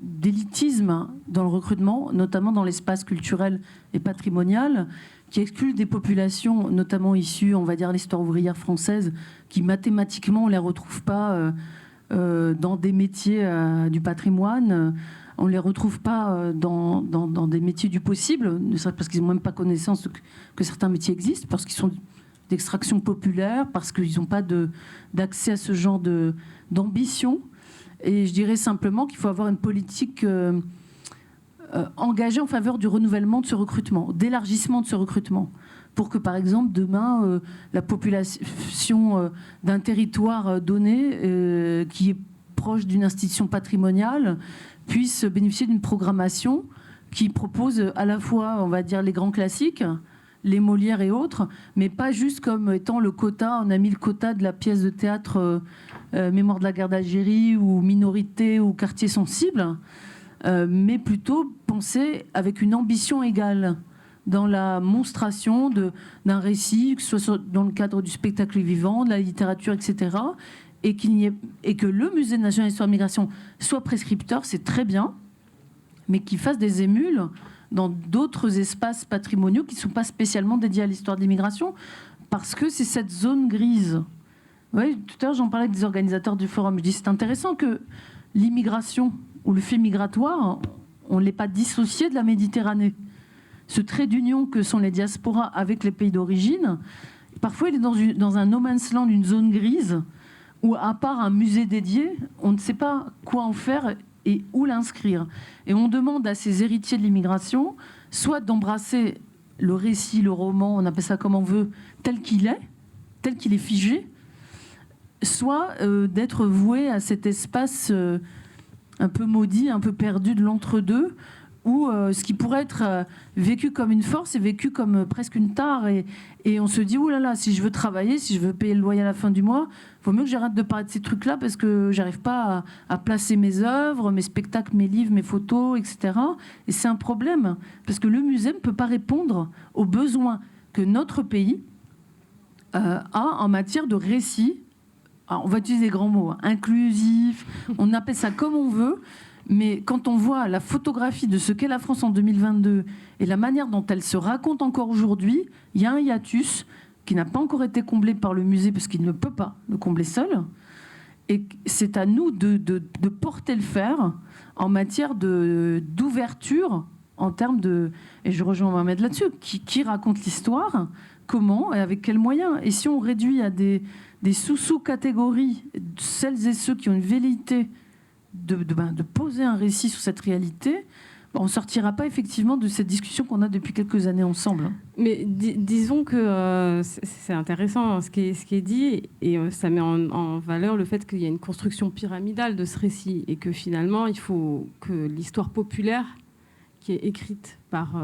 d'élitisme dans le recrutement, notamment dans l'espace culturel et patrimonial, qui exclut des populations, notamment issues, on va dire, l'histoire ouvrière française, qui mathématiquement, on ne les retrouve pas dans des métiers du patrimoine, on ne les retrouve pas dans des métiers du possible, ne serait-ce parce qu'ils n'ont même pas connaissance que certains métiers existent, parce qu'ils sont d'extraction populaire, parce qu'ils n'ont pas d'accès à ce genre d'ambition. Et je dirais simplement qu'il faut avoir une politique engagée en faveur du renouvellement de ce recrutement, d'élargissement de ce recrutement, pour que, par exemple, demain, la population d'un territoire donné, qui est proche d'une institution patrimoniale, puisse bénéficier d'une programmation qui propose à la fois, on va dire, les grands classiques, les Molières et autres, mais pas juste comme étant le quota, on a mis le quota de la pièce de théâtre Mémoire de la guerre d'Algérie ou Minorité ou Quartier sensible, mais plutôt penser avec une ambition égale dans la monstration d'un récit, que ce soit dans le cadre du spectacle vivant, de la littérature, etc., et que le Musée national d'histoire de migration soit prescripteur, c'est très bien, mais qu'il fasse des émules dans d'autres espaces patrimoniaux qui ne sont pas spécialement dédiés à l'histoire de l'immigration, parce que c'est cette zone grise. Oui, tout à l'heure, j'en parlais avec des organisateurs du forum. Je dis c'est intéressant que l'immigration ou le fait migratoire, on ne l'ait pas dissocié de la Méditerranée. Ce trait d'union que sont les diasporas avec les pays d'origine, parfois il est dans un no man's land, une zone grise, où à part un musée dédié, on ne sait pas quoi en faire et où l'inscrire. Et on demande à ces héritiers de l'immigration soit d'embrasser le récit, le roman, on appelle ça comme on veut, tel qu'il est figé, soit d'être voué à cet espace un peu maudit, un peu perdu de l'entre-deux, où ce qui pourrait être vécu comme une force est vécu comme presque une tare. Et on se dit, oh là là, si je veux travailler, si je veux payer le loyer à la fin du mois, il vaut mieux que j'arrête de parler de ces trucs-là parce que j'arrive pas à placer mes œuvres, mes spectacles, mes livres, mes photos, etc. Et c'est un problème, parce que le musée ne peut pas répondre aux besoins que notre pays a en matière de récit. Alors, on va utiliser des grands mots, hein, inclusif, on appelle ça comme on veut. Mais quand on voit la photographie de ce qu'est la France en 2022 et la manière dont elle se raconte encore aujourd'hui, il y a un hiatus qui n'a pas encore été comblé par le musée parce qu'il ne peut pas le combler seul. Et c'est à nous de porter le fer en matière d'ouverture, en termes de... Et je rejoins Mohamed là-dessus. Qui raconte l'histoire? Comment et avec quels moyens? Et si on réduit à des sous-catégories celles et ceux qui ont une velléité de poser un récit sur cette réalité, on ne sortira pas effectivement de cette discussion qu'on a depuis quelques années ensemble. Mais disons que c'est intéressant ce qui est dit, et ça met en valeur le fait qu'il y a une construction pyramidale de ce récit, et que finalement, il faut que l'histoire populaire, qui est écrite par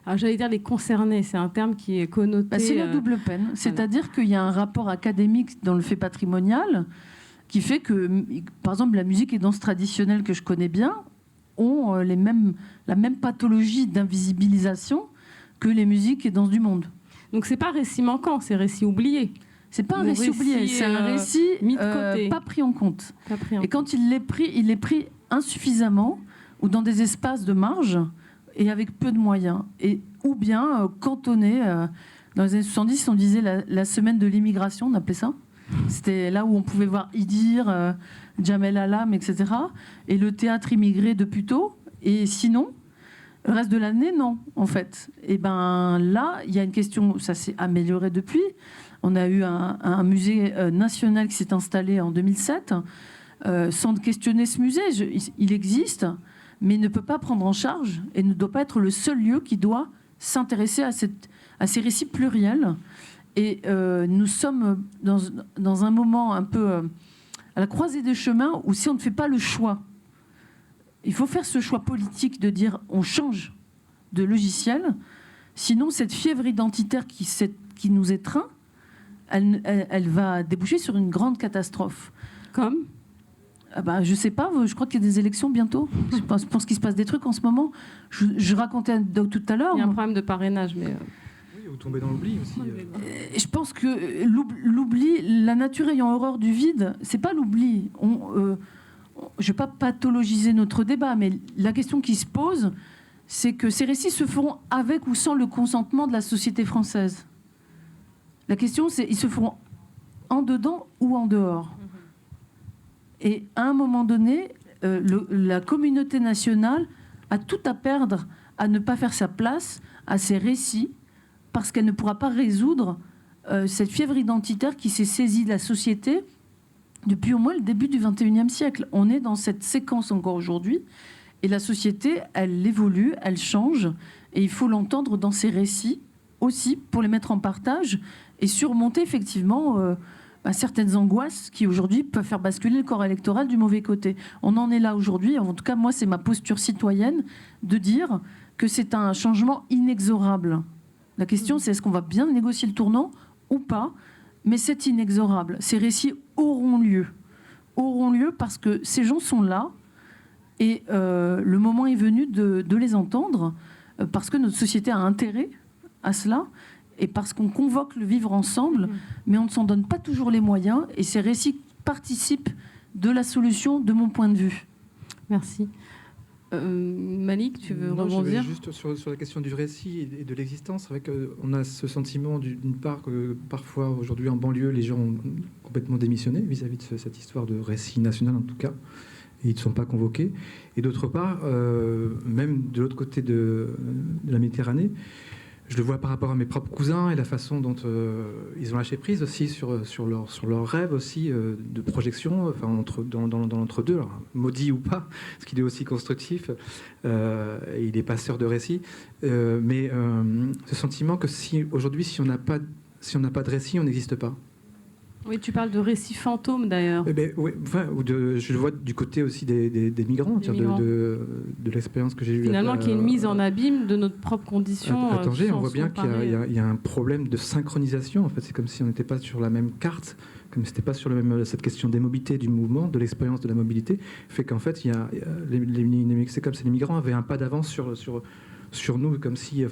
alors j'allais dire les concernés, c'est un terme qui est connoté... c'est la double peine, c'est-à-dire qu'il y a un rapport académique dans le fait patrimonial qui fait que, par exemple, la musique et danse traditionnelle que je connais bien ont la même pathologie d'invisibilisation que les musiques et danses du monde. Donc c'est pas récit manquant, c'est récit oublié. C'est pas un récit oublié, c'est un récit mis de côté. Pas pris en compte. Et quand il est pris insuffisamment ou dans des espaces de marge et avec peu de moyens. Ou bien cantonné. Dans les années 70, on disait la semaine de l'immigration, on appelait ça. C'était là où on pouvait voir Idir, Jamel Alam, etc. Et le théâtre immigré de Puteaux. Et sinon, le reste de l'année, non, en fait. Et ben là, il y a une question, ça s'est amélioré depuis. On a eu un musée national qui s'est installé en 2007. Sans questionner ce musée, il existe, mais il ne peut pas prendre en charge et ne doit pas être le seul lieu qui doit s'intéresser à ces récits pluriels. Et nous sommes dans un moment un peu à la croisée des chemins où si on ne fait pas le choix, il faut faire ce choix politique de dire on change de logiciel, sinon cette fièvre identitaire qui nous étreint, elle va déboucher sur une grande catastrophe. Comme je sais pas, je crois qu'il y a des élections bientôt. Je pense qu'il se passe des trucs en ce moment. Je racontais tout à l'heure. Il y a un problème de parrainage, mais... Ou tomber dans l'oubli aussi. Je pense que l'oubli, la nature ayant horreur du vide, c'est pas l'oubli. Je ne vais pas pathologiser notre débat, mais la question qui se pose, c'est que ces récits se feront avec ou sans le consentement de la société française. La question, c'est ils se feront en dedans ou en dehors. Et à un moment donné, la communauté nationale a tout à perdre à ne pas faire sa place à ces récits, parce qu'elle ne pourra pas résoudre cette fièvre identitaire qui s'est saisie de la société depuis au moins le début du XXIe siècle. On est dans cette séquence encore aujourd'hui, et la société, elle évolue, elle change, et il faut l'entendre dans ses récits aussi pour les mettre en partage et surmonter effectivement certaines angoisses qui aujourd'hui peuvent faire basculer le corps électoral du mauvais côté. On en est là aujourd'hui. En tout cas, moi, c'est ma posture citoyenne de dire que c'est un changement inexorable. La question, c'est est-ce qu'on va bien négocier le tournant ou pas? Mais c'est inexorable. Ces récits auront lieu parce que ces gens sont là et le moment est venu de les entendre parce que notre société a intérêt à cela et parce qu'on convoque le vivre ensemble, mais on ne s'en donne pas toujours les moyens, et ces récits participent de la solution de mon point de vue. Merci. Malik, tu veux Non, rebondir? juste sur la question du récit et de l'existence. C'est vrai qu'on a ce sentiment d'une part que parfois aujourd'hui en banlieue les gens ont complètement démissionné vis-à-vis de cette histoire de récit national en tout cas, et ils ne sont pas convoqués. Et d'autre part, même de l'autre côté de la Méditerranée, je le vois par rapport à mes propres cousins et la façon dont ils ont lâché prise aussi sur leurs rêves aussi de projection, enfin dans l'entre-deux, alors, maudit ou pas, parce qu'il est aussi constructif et il est passeur de récits. Mais ce sentiment que aujourd'hui, si on n'a pas de récit, on n'existe pas. Oui, tu parles de récits fantômes d'ailleurs. Oui, enfin, je le vois du côté aussi des migrants, de l'expérience que j'ai eue. Finalement, qui est une mise en abîme de notre propre condition. À Tanger, on voit bien qu'il y a un problème de synchronisation. En fait, c'est comme si on n'était pas sur la même carte, comme si c'était pas sur cette question des mobilités, du mouvement, de l'expérience de la mobilité, fait qu'en fait, c'est comme si les migrants avaient un pas d'avance sur nous, comme si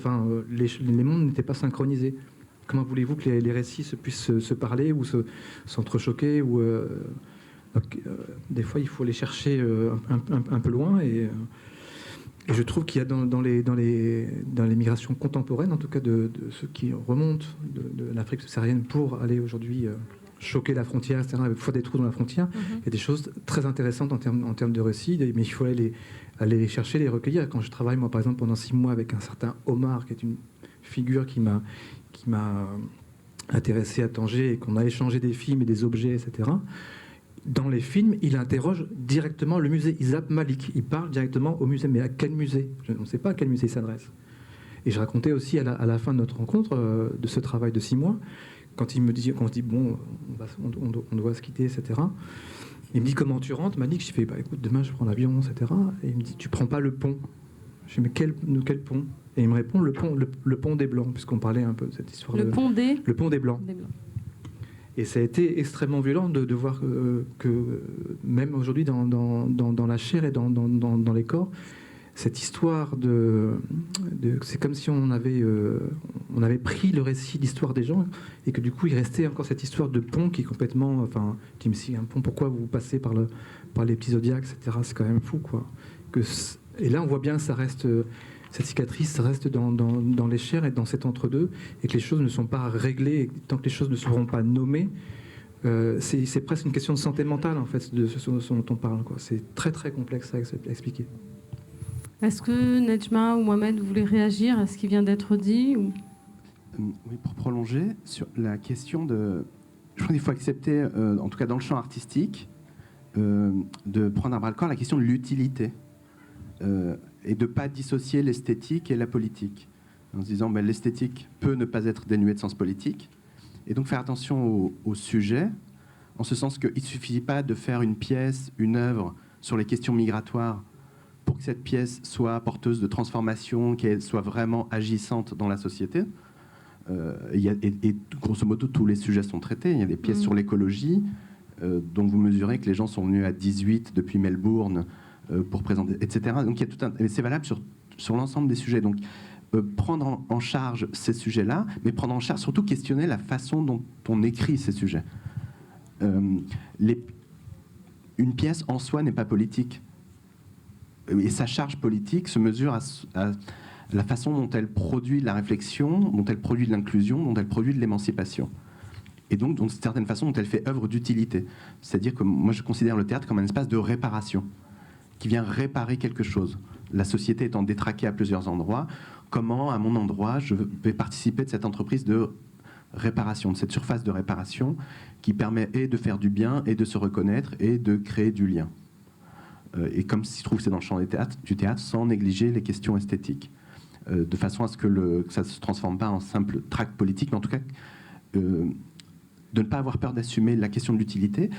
les mondes n'étaient pas synchronisés. Comment voulez-vous que les récits puissent se parler ou s'entrechoquer ou des fois, il faut les chercher un peu loin. Et je trouve qu'il y a dans les migrations contemporaines, en tout cas de ceux qui remontent de l'Afrique subsaharienne pour aller aujourd'hui choquer la frontière, etc., faire des trous dans la frontière, il y a des choses très intéressantes en termes de récits, mais il faut aller les chercher, les recueillir. Quand je travaille, moi, par exemple, pendant 6 mois avec un certain Omar, qui est une figure qui m'a intéressé à Tanger et qu'on a échangé des films et des objets, etc. Dans les films, il interroge directement le musée. Il zappe Malik, il parle directement au musée. Mais à quel musée? On ne sait pas à quel musée il s'adresse. Et je racontais aussi à la fin de notre rencontre, de ce travail de 6 mois, quand on se dit, bon, on doit se quitter, etc. Il me dit, comment tu rentres, Malik? Je fais, écoute, demain je prends l'avion, etc. Et il me dit, tu prends pas le pont? Je dis, mais quel pont? Et il me répond, le pont des Blancs, puisqu'on parlait un peu de cette histoire. Le pont des Blancs. Et ça a été extrêmement violent de voir que même aujourd'hui, dans la chair et dans les corps, cette histoire c'est comme si on avait pris le récit d'histoire des gens, et que du coup, il restait encore cette histoire de pont qui est complètement... Enfin, tu me dis, un pont, pourquoi vous passez par les petits zodiacs, etc. C'est quand même fou, quoi. Et là, on voit bien, ça reste... Cette cicatrice reste dans les chairs et dans cet entre-deux, et que les choses ne sont pas réglées, et tant que les choses ne seront pas nommées, c'est presque une question de santé mentale, en fait, de ce dont on parle, quoi. C'est très, très complexe à expliquer. Est-ce que Nedjma ou Mohamed, vous voulez réagir à ce qui vient d'être dit ou... Oui, pour prolonger sur la question de... Je crois qu'il faut accepter, en tout cas dans le champ artistique, de prendre à bras-le-corps la question de l'utilité. Et de ne pas dissocier l'esthétique et la politique. En se disant, l'esthétique peut ne pas être dénuée de sens politique. Et donc faire attention au sujet, en ce sens qu'il ne suffit pas de faire une pièce, une œuvre sur les questions migratoires pour que cette pièce soit porteuse de transformation, qu'elle soit vraiment agissante dans la société. Et grosso modo, tous les sujets sont traités. Il y a des pièces sur l'écologie, dont vous mesurez que les gens sont venus à 18 depuis Melbourne, pour présenter, etc. Donc il y a tout et c'est valable sur l'ensemble des sujets. Donc prendre en charge ces sujets-là, mais prendre en charge, surtout questionner la façon dont on écrit ces sujets. Une pièce en soi n'est pas politique. Et sa charge politique se mesure à la façon dont elle produit de la réflexion, dont elle produit de l'inclusion, dont elle produit de l'émancipation. Et donc, d'une certaine façon, dont elle fait œuvre d'utilité. C'est-à-dire que moi, je considère le théâtre comme un espace de réparation, qui vient réparer quelque chose. La société étant détraquée à plusieurs endroits, comment, à mon endroit, je vais participer de cette entreprise de réparation, de cette surface de réparation qui permet et de faire du bien, et de se reconnaître, et de créer du lien. Et comme je trouve que c'est dans le champ du théâtre, sans négliger les questions esthétiques. De façon à ce que ça ne se transforme pas en simple tract politique, mais en tout cas, de ne pas avoir peur d'assumer la question de l'utilité,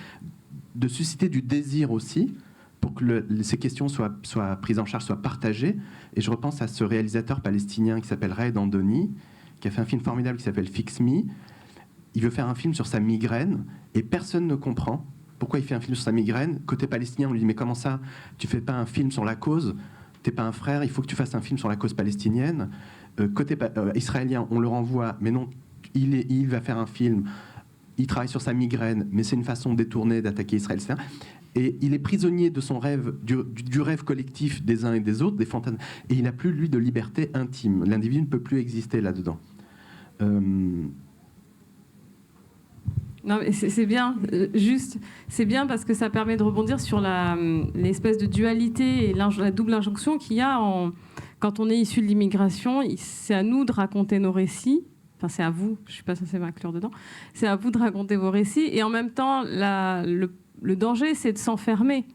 de susciter du désir aussi, pour que ces questions soient prises en charge, soient partagées. Et je repense à ce réalisateur palestinien qui s'appelle Raed Andoni, qui a fait un film formidable qui s'appelle Fix Me. Il veut faire un film sur sa migraine, et personne ne comprend pourquoi il fait un film sur sa migraine. Côté palestinien, on lui dit « Mais comment ça, tu fais pas un film sur la cause ? T'es pas un frère, il faut que tu fasses un film sur la cause palestinienne. » Côté israélien, on le renvoie « Mais non, il va faire un film, il travaille sur sa migraine, mais c'est une façon détournée d'attaquer Israël. » Et il est prisonnier de son rêve, du rêve collectif des uns et des autres, des fantasmes. Et il n'a plus, lui, de liberté intime. L'individu ne peut plus exister là-dedans. Non, mais c'est bien, juste, c'est bien parce que ça permet de rebondir sur l'espèce de dualité et la double injonction qu'il y a quand on est issu de l'immigration. C'est à nous de raconter nos récits. Enfin, c'est à vous, je ne suis pas censée m'inclure dedans. C'est à vous de raconter vos récits. Et en même temps, le danger, c'est de s'enfermer.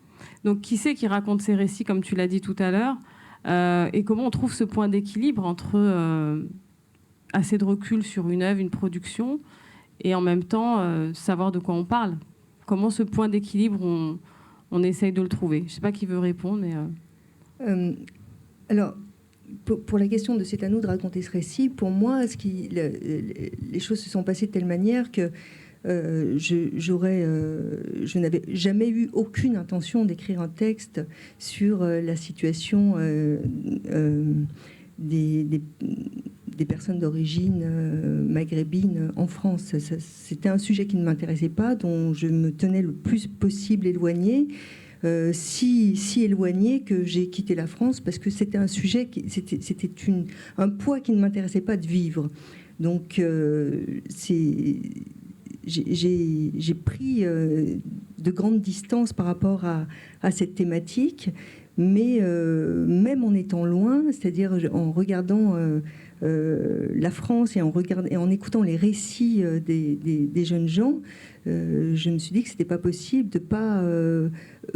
Donc, qui c'est qui raconte ces récits, comme tu l'as dit tout à l'heure, et comment on trouve ce point d'équilibre entre assez de recul sur une œuvre, une production, et en même temps savoir de quoi on parle. Comment ce point d'équilibre, on essaye de le trouver. Je ne sais pas qui veut répondre, mais... Alors, pour la question de c'est à nous de raconter ce récit, pour moi, les choses se sont passées de telle manière que je n'avais jamais eu aucune intention d'écrire un texte sur la situation des personnes d'origine maghrébine en France. C'était un sujet qui ne m'intéressait pas, dont je me tenais le plus possible éloignée. Si éloigné que j'ai quitté la France parce que c'était un sujet, c'était un poids qui ne m'intéressait pas de vivre. Donc j'ai pris de grandes distances par rapport à cette thématique, mais même en étant loin, c'est-à-dire en regardant la France et en écoutant les récits des jeunes gens, je me suis dit que c'était pas possible de pas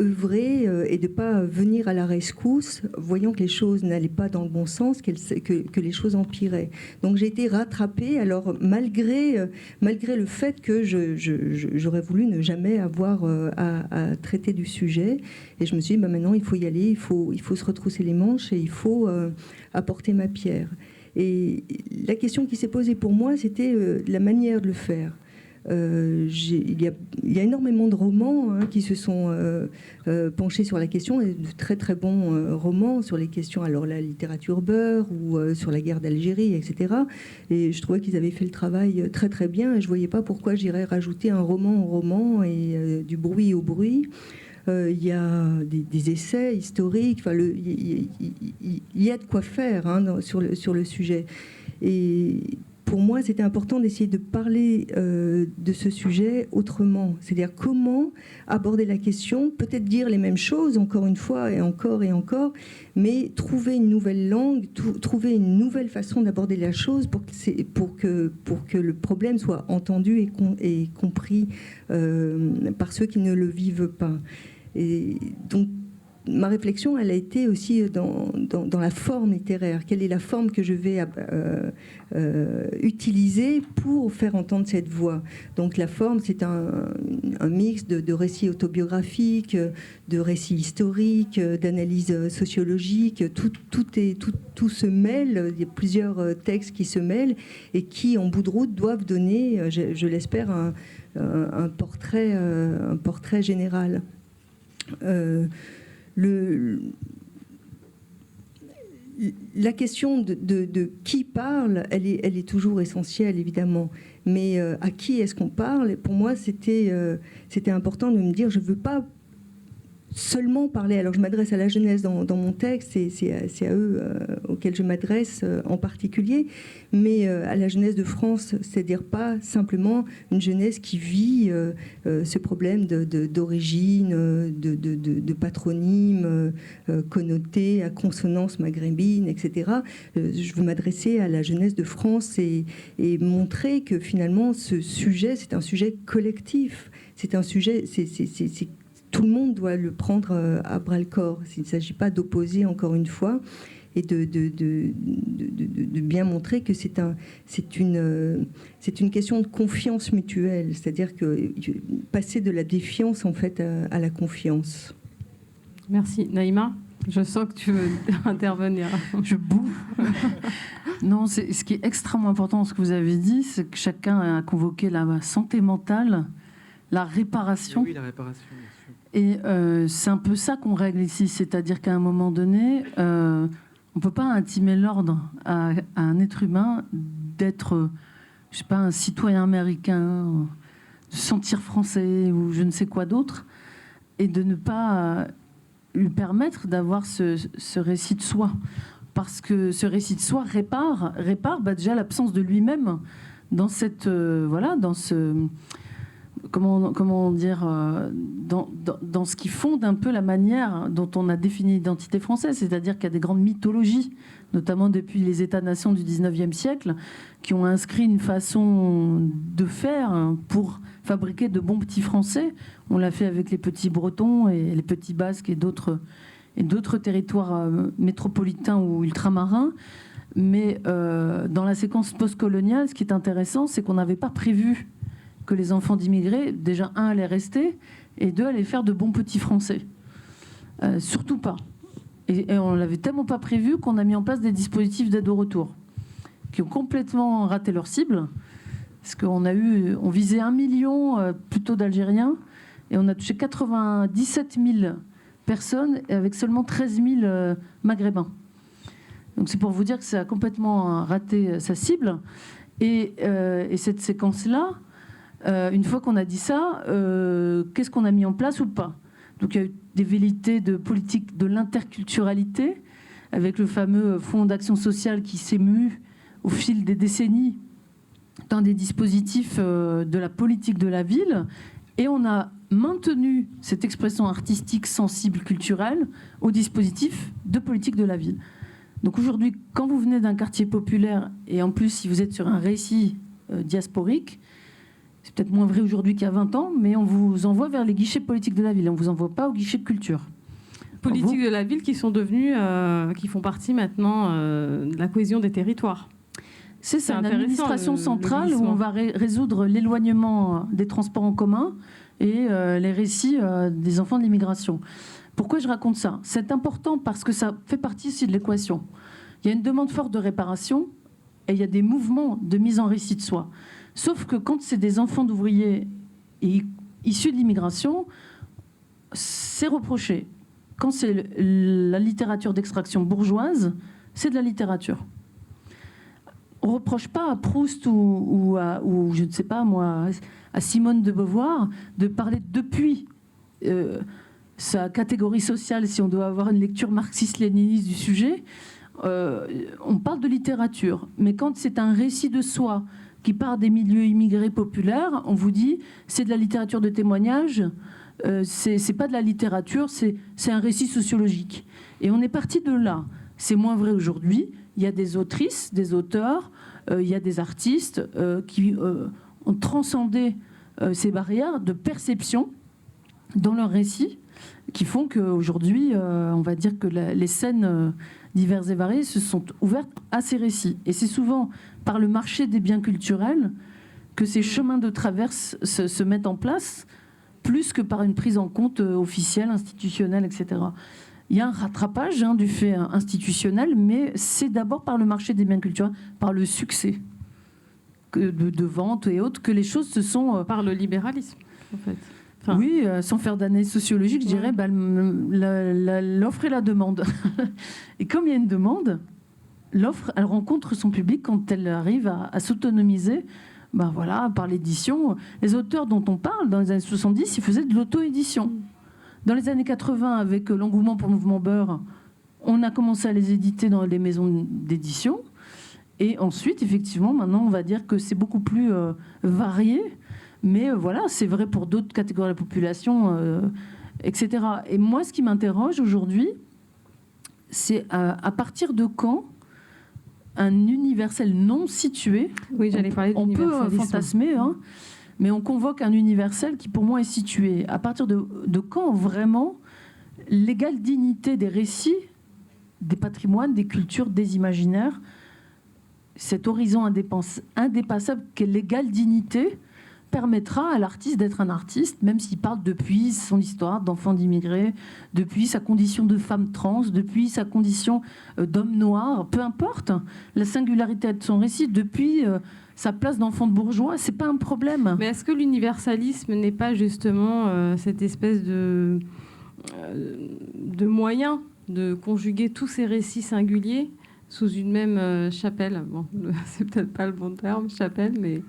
œuvrer et de pas venir à la rescousse, voyant que les choses n'allaient pas dans le bon sens, que les choses empiraient. Donc j'ai été rattrapée, alors malgré le fait que j'aurais voulu ne jamais avoir à traiter du sujet, et je me suis dit maintenant il faut y aller, il faut se retrousser les manches et il faut apporter ma pierre. Et la question qui s'est posée pour moi, c'était la manière de le faire. Il y a énormément de romans qui se sont penchés sur la question, et de très très bons romans sur les questions, alors la littérature beurre ou sur la guerre d'Algérie, etc. Et je trouvais qu'ils avaient fait le travail très très bien, et je ne voyais pas pourquoi j'irais rajouter un roman au roman et du bruit au bruit. Il y a des essais historiques, il y a de quoi faire sur le sujet. Et pour moi, c'était important d'essayer de parler de ce sujet autrement. C'est-à-dire comment aborder la question, peut-être dire les mêmes choses encore une fois et encore, mais trouver une nouvelle langue, trouver une nouvelle façon d'aborder la chose pour que le problème soit entendu et compris par ceux qui ne le vivent pas. Et donc, ma réflexion, elle a été aussi dans la forme littéraire. Quelle est la forme que je vais utiliser pour faire entendre cette voix? Donc la forme, c'est un mix de récits autobiographiques, de récits historiques, d'analyses sociologiques. Tout se mêle. Il y a plusieurs textes qui se mêlent et qui, en bout de route, doivent donner, je l'espère, un portrait général. La question de qui parle, elle est toujours essentielle, évidemment. Mais à qui est-ce qu'on parle? Pour moi, c'était important de me dire, je ne veux pas seulement parler, alors je m'adresse à la jeunesse dans mon texte, et c'est à eux auxquels je m'adresse en particulier, mais à la jeunesse de France, c'est-à-dire pas simplement une jeunesse qui vit ce problème d'origine, de patronyme connoté à consonance maghrébine, etc. Je veux m'adresser à la jeunesse de France et montrer que finalement ce sujet, c'est un sujet collectif, c'est un sujet, tout le monde doit le prendre à bras-le-corps. Il ne s'agit pas d'opposer, encore une fois, et de bien montrer que c'est une question de confiance mutuelle. C'est-à-dire que passer de la défiance, en fait, à la confiance. Merci. Naïma, je sens que tu veux intervenir. Je bouffe. Non, ce qui est extrêmement important dans ce que vous avez dit, c'est que chacun a convoqué la santé mentale, la réparation. Oui, la réparation, bien sûr. Et c'est un peu ça qu'on règle ici, c'est-à-dire qu'à un moment donné, on ne peut pas intimer l'ordre à un être humain d'être, je sais pas, un citoyen américain, de se sentir français ou je ne sais quoi d'autre, et de ne pas lui permettre d'avoir ce récit de soi. Parce que ce récit de soi répare déjà l'absence de lui-même dans cette, dans ce... Comment dire, dans ce qui fonde un peu la manière dont on a défini l'identité française, c'est-à-dire qu'il y a des grandes mythologies, notamment depuis les États-nations du 19e siècle, qui ont inscrit une façon de faire pour fabriquer de bons petits Français. On l'a fait avec les petits Bretons et les petits Basques et d'autres territoires métropolitains ou ultramarins. Mais dans la séquence postcoloniale, ce qui est intéressant, c'est qu'on n'avait pas prévu que les enfants d'immigrés, déjà, un, allaient rester, et deux, allaient faire de bons petits Français. Surtout pas. Et on ne l'avait tellement pas prévu qu'on a mis en place des dispositifs d'aide au retour, qui ont complètement raté leur cible, parce on visait 1 million plutôt d'Algériens, et on a touché 97 000 personnes, avec seulement 13 000 Maghrébins. Donc c'est pour vous dire que ça a complètement raté sa cible. Et cette séquence-là, une fois qu'on a dit ça, qu'est-ce qu'on a mis en place ou pas? Donc il y a eu des velléités de politique de l'interculturalité, avec le fameux Fonds d'action sociale qui s'est mu au fil des décennies dans des dispositifs de la politique de la ville. Et on a maintenu cette expression artistique, sensible, culturelle au dispositif de politique de la ville. Donc aujourd'hui, quand vous venez d'un quartier populaire, et en plus si vous êtes sur un récit diasporique, c'est peut-être moins vrai aujourd'hui qu'il y a 20 ans, mais on vous envoie vers les guichets politiques de la ville. On ne vous envoie pas aux guichets de culture. Politiques de la ville qui sont devenus, qui font partie maintenant de la cohésion des territoires. C'est ça, une administration centrale où on va résoudre l'éloignement des transports en commun et les récits des enfants de l'immigration. Pourquoi je raconte ça? C'est important parce que ça fait partie aussi de l'équation. Il y a une demande forte de réparation et il y a des mouvements de mise en récit de soi. Sauf que quand c'est des enfants d'ouvriers issus de l'immigration, c'est reproché. Quand c'est la littérature d'extraction bourgeoise, c'est de la littérature. On ne reproche pas à Proust ou je ne sais pas moi, à Simone de Beauvoir de parler depuis sa catégorie sociale, si on doit avoir une lecture marxiste-léniniste du sujet. On parle de littérature, mais quand c'est un récit de soi qui part des milieux immigrés populaires, on vous dit c'est de la littérature de témoignage, c'est pas de la littérature, c'est un récit sociologique. Et on est parti de là. C'est moins vrai aujourd'hui. Il y a des autrices, des auteurs, il y a des artistes qui ont transcendé ces barrières de perception dans leurs récits, qui font qu'aujourd'hui, on va dire que les scènes diverses et variées se sont ouvertes à ces récits. Et c'est souvent par le marché des biens culturels que ces chemins de traverse se mettent en place, plus que par une prise en compte officielle, institutionnelle, etc. Il y a un rattrapage du fait institutionnel, mais c'est d'abord par le marché des biens culturels, par le succès de vente et autres, que les choses se sont... Par le libéralisme, en fait. Enfin, oui, sans faire d'analyse sociologique, je dirais l'offre et la demande. Et comme il y a une demande, l'offre, elle rencontre son public quand elle arrive à s'autonomiser. Ben voilà, par l'édition. Les auteurs dont on parle dans les années 70, ils faisaient de l'auto-édition. Dans les années 80, avec l'engouement pour le mouvement Beurre, on a commencé à les éditer dans les maisons d'édition. Et ensuite, effectivement, maintenant, on va dire que c'est beaucoup plus varié. Mais voilà, c'est vrai pour d'autres catégories de la population, etc. Et moi, ce qui m'interroge aujourd'hui, c'est à partir de quand un universel non situé, Oui, j'allais parler on peut d'universalisme. fantasmer, hein, mais on convoque un universel qui, pour moi, est situé. À partir de quand, vraiment, l'égale dignité des récits, des patrimoines, des cultures, des imaginaires, cet horizon indépassable qu'est l'égale dignité, permettra à l'artiste d'être un artiste, même s'il parle depuis son histoire d'enfant d'immigrés, depuis sa condition de femme trans, depuis sa condition d'homme noir, peu importe, la singularité de son récit, depuis sa place d'enfant de bourgeois, c'est pas un problème. Mais est-ce que l'universalisme n'est pas justement cette espèce de moyen de conjuguer tous ces récits singuliers sous une même chapelle? Bon, c'est peut-être pas le bon terme, chapelle, mais...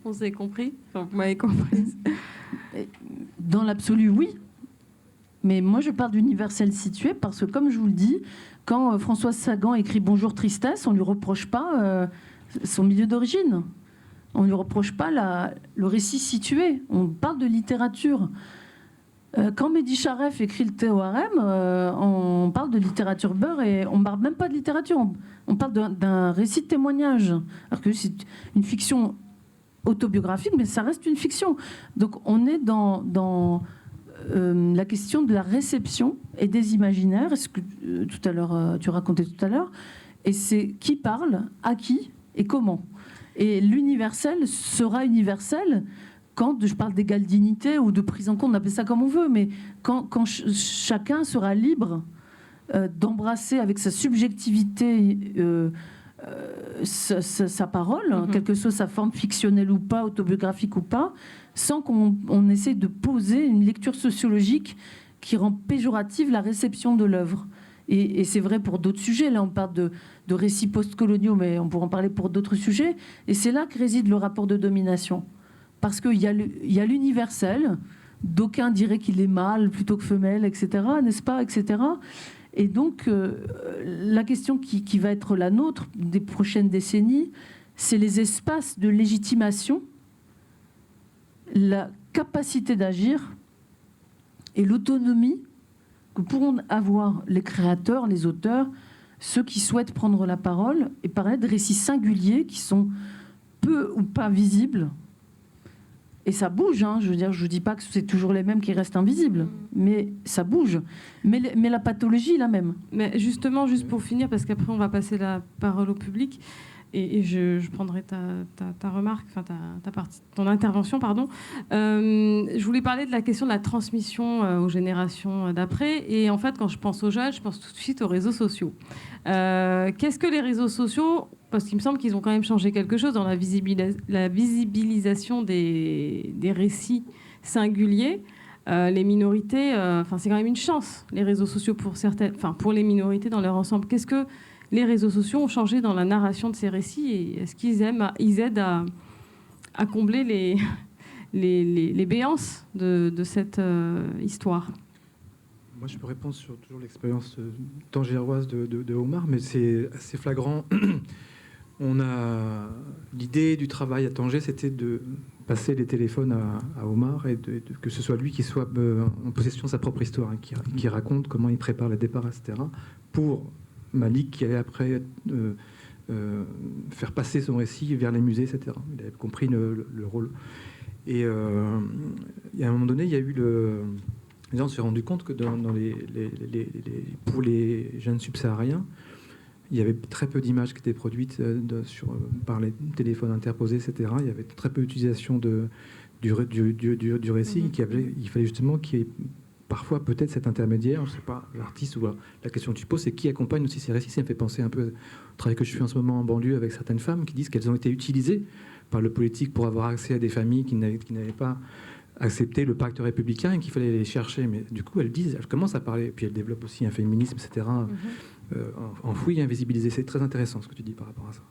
On s'est compris, enfin, vous m'avez compris. Dans l'absolu, oui. Mais moi, je parle d'universel situé parce que, comme je vous le dis, quand Françoise Sagan écrit Bonjour Tristesse, on ne lui reproche pas son milieu d'origine. On ne lui reproche pas le récit situé. On parle de littérature. Quand Mehdi Charef écrit le Théorème, on parle de littérature beurre et on ne parle même pas de littérature. On parle d'un récit de témoignage. Alors que c'est une fiction autobiographique, mais ça reste une fiction. Donc on est dans la question de la réception et des imaginaires, ce que tout à l'heure tu racontais tout à l'heure, et c'est qui parle, à qui et comment. Et l'universel sera universel quand je parle d'égale dignité ou de prise en compte, on appelle ça comme on veut, mais quand chacun sera libre d'embrasser avec sa subjectivité sa parole, quelle que soit sa forme fictionnelle ou pas, autobiographique ou pas, sans qu'on essaie de poser une lecture sociologique qui rend péjorative la réception de l'œuvre. Et c'est vrai pour d'autres sujets. Là, on parle de récits postcoloniaux, mais on pourra en parler pour d'autres sujets. Et c'est là que réside le rapport de domination. Parce qu'il y a l'universel, d'aucuns diraient qu'il est mâle plutôt que femelle, etc., n'est-ce pas, etc. Et donc, la question qui va être la nôtre des prochaines décennies, c'est les espaces de légitimation, la capacité d'agir et l'autonomie que pourront avoir les créateurs, les auteurs, ceux qui souhaitent prendre la parole et parler de récits singuliers qui sont peu ou pas visibles. Et ça bouge, hein. Je veux dire, je ne dis pas que c'est toujours les mêmes qui restent invisibles, mais ça bouge. Mais la pathologie est la même. Mais justement, juste pour finir, parce qu'après on va passer la parole au public, et je prendrai ta remarque, enfin ton intervention, pardon. Je voulais parler de la question de la transmission aux générations d'après. Et en fait, quand je pense aux jeunes, je pense tout de suite aux réseaux sociaux. Qu'est-ce que les réseaux sociaux ? Parce qu'il me semble qu'ils ont quand même changé quelque chose dans la visibilisation des récits singuliers. Les minorités, c'est quand même une chance, les réseaux sociaux pour les minorités dans leur ensemble. Qu'est-ce que les réseaux sociaux ont changé dans la narration de ces récits et est-ce qu'ils aident à combler les béances de cette histoire? Moi, je peux répondre sur toujours l'expérience tangéroise de Omar, mais c'est assez flagrant. On a l'idée du travail à Tanger, c'était de passer les téléphones à Omar et que ce soit lui qui soit en possession de sa propre histoire, hein, qui raconte comment il prépare le départ, etc. Pour Malik qui allait après faire passer son récit vers les musées, etc. Il avait compris le rôle. Et à un moment donné, il y a eu les gens se sont rendus compte que pour les jeunes subsahariens, il y avait très peu d'images qui étaient produites par les téléphones interposés, etc. Il y avait très peu d'utilisation du récit. Il fallait justement qu'il y ait parfois peut-être cet intermédiaire, je ne sais pas, l'artiste ou la question que tu poses, c'est qui accompagne aussi ces récits. Ça me fait penser un peu au travail que je fais en ce moment en banlieue avec certaines femmes qui disent qu'elles ont été utilisées par le politique pour avoir accès à des familles qui n'avaient pas accepter le pacte républicain et qu'il fallait les chercher. Mais du coup, elle commence à parler, puis elle développe aussi un féminisme, etc., enfoui et invisibilisé. C'est très intéressant ce que tu dis par rapport à ça.